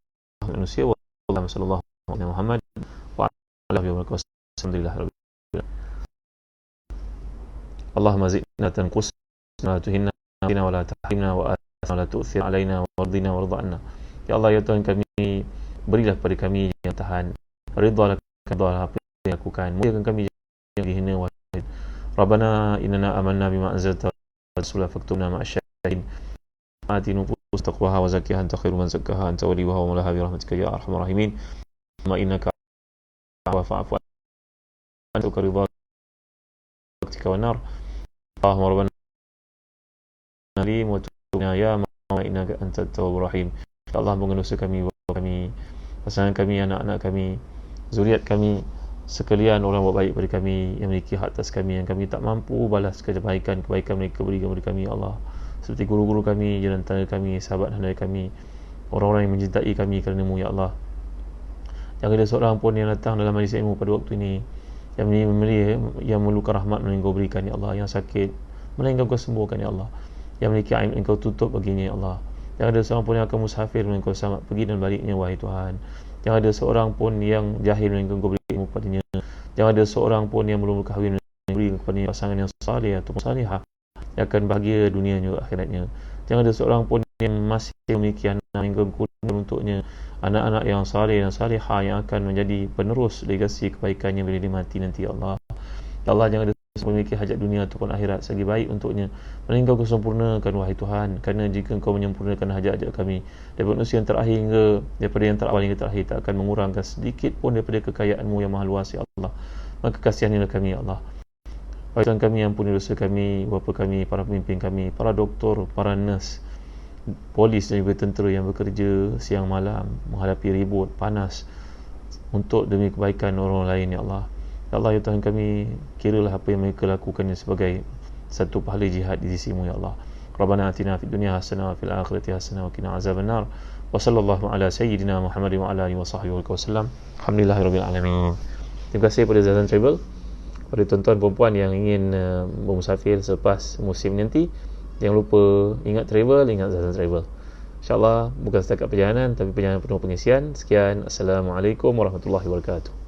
manusia wa sallallahu alaihi Muhammad wa alihi wa sahbihi. Alhamdulillah rabbil alamin. Allahumma zidna tanqusna wa tuhinna wa la tahrimna wa athna wa la tu'thir alaina wa ardina warda anna. Ya Allah, ya Tuhan kami, berilah kepada kami yang tahan, ridha apa yang lakukan, muliakan kami yang dihina wa Rabbana innana amanna bima anzalta rasulah faktubna ma'asyahidin. Ati nufus taqwaha wa zakkiha anta khairu man zakkaha anta waliyuha wa mawlaha bi rahmatika ya arhamar rahimin. Ma innaka wa'fu anta ridha waktika wa nar. Allahumma rabbana alim wa tubna ya ma innaka antat tawwabur rahim. Ya Allah, ampun dosa kami, pasangan kami, anak-anak kami, zuriat kami sekalian, orang buat baik pada kami yang memiliki hak atas kami yang kami tak mampu balas kebaikan mereka berikan kepada kami ya Allah, seperti guru-guru kami, jalan tangga kami, sahabat handai kami, orang-orang yang mencintai kami kerana-Mu ya Allah. Jangan ada seorang pun yang datang dalam majlis ilmu pada waktu ini yang memerlukan rahmat yang Engkau berikan ya Allah, yang sakit melainkan Engkau sembuhkan ya Allah, yang memiliki aib Engkau tutup baginya ya Allah. Jangan ada seorang pun yang akan musafir melainkan Engkau selamat pergi dan baliknya wahai Tuhan. Jangan ada seorang pun yang jahil melainkan Engkau beri ilmu kepadanya. Jangan ada seorang pun yang belum berkahwin melainkan beri kepadanya pasangan yang saleh atau salihah yang akan bahagia dunianya akhiratnya. Jangan ada seorang pun yang masih memiliki anak melainkan kurniakan untuknya anak-anak yang saleh dan salihah yang akan menjadi penerus legasi kebaikannya bila dia mati nanti ya Allah. Ya Allah, jangan ada memiliki hajat dunia ataupun akhirat segi baik untuknya melainkan Kau sempurnakan wahai Tuhan, kerana jika Kau menyempurnakan hajat-hajat kami daripada manusia yang terakhir daripada yang terawal hingga terakhir, tak akan mengurangkan sedikit pun daripada kekayaan-Mu yang maha luas ya Allah. Maka kasihanilah kami ya Allah. Wahai Tuhan kami, ampuni dosa kami, bapa kami, para pemimpin kami, para doktor, para nurse, polis dan juga tentera yang bekerja siang malam menghadapi ribut panas untuk demi kebaikan orang lain ya Allah. Ya Allah, ya Tuhan kami, kiralah apa yang mereka lakukan sebagai satu pahala jihad di sisi-Mu ya Allah. Rabbana atina fid dunya hasanah wa fil akhirati hasanah wa qina azabannar. Wa sallallahu ala sayyidina Muhammadin wa ala alihi wa sahbihi wasallam. Alhamdulillahirabbil alamin. Terima kasih kepada Zazan Travel, pada tuan-tuan puan-puan yang ingin bermusafir selepas musim nanti. Jangan lupa ingat travel, ingat Zazan Travel. InsyaAllah bukan setakat perjalanan tapi perjalanan penuh pengisian. Sekian, Assalamualaikum warahmatullahi wabarakatuh.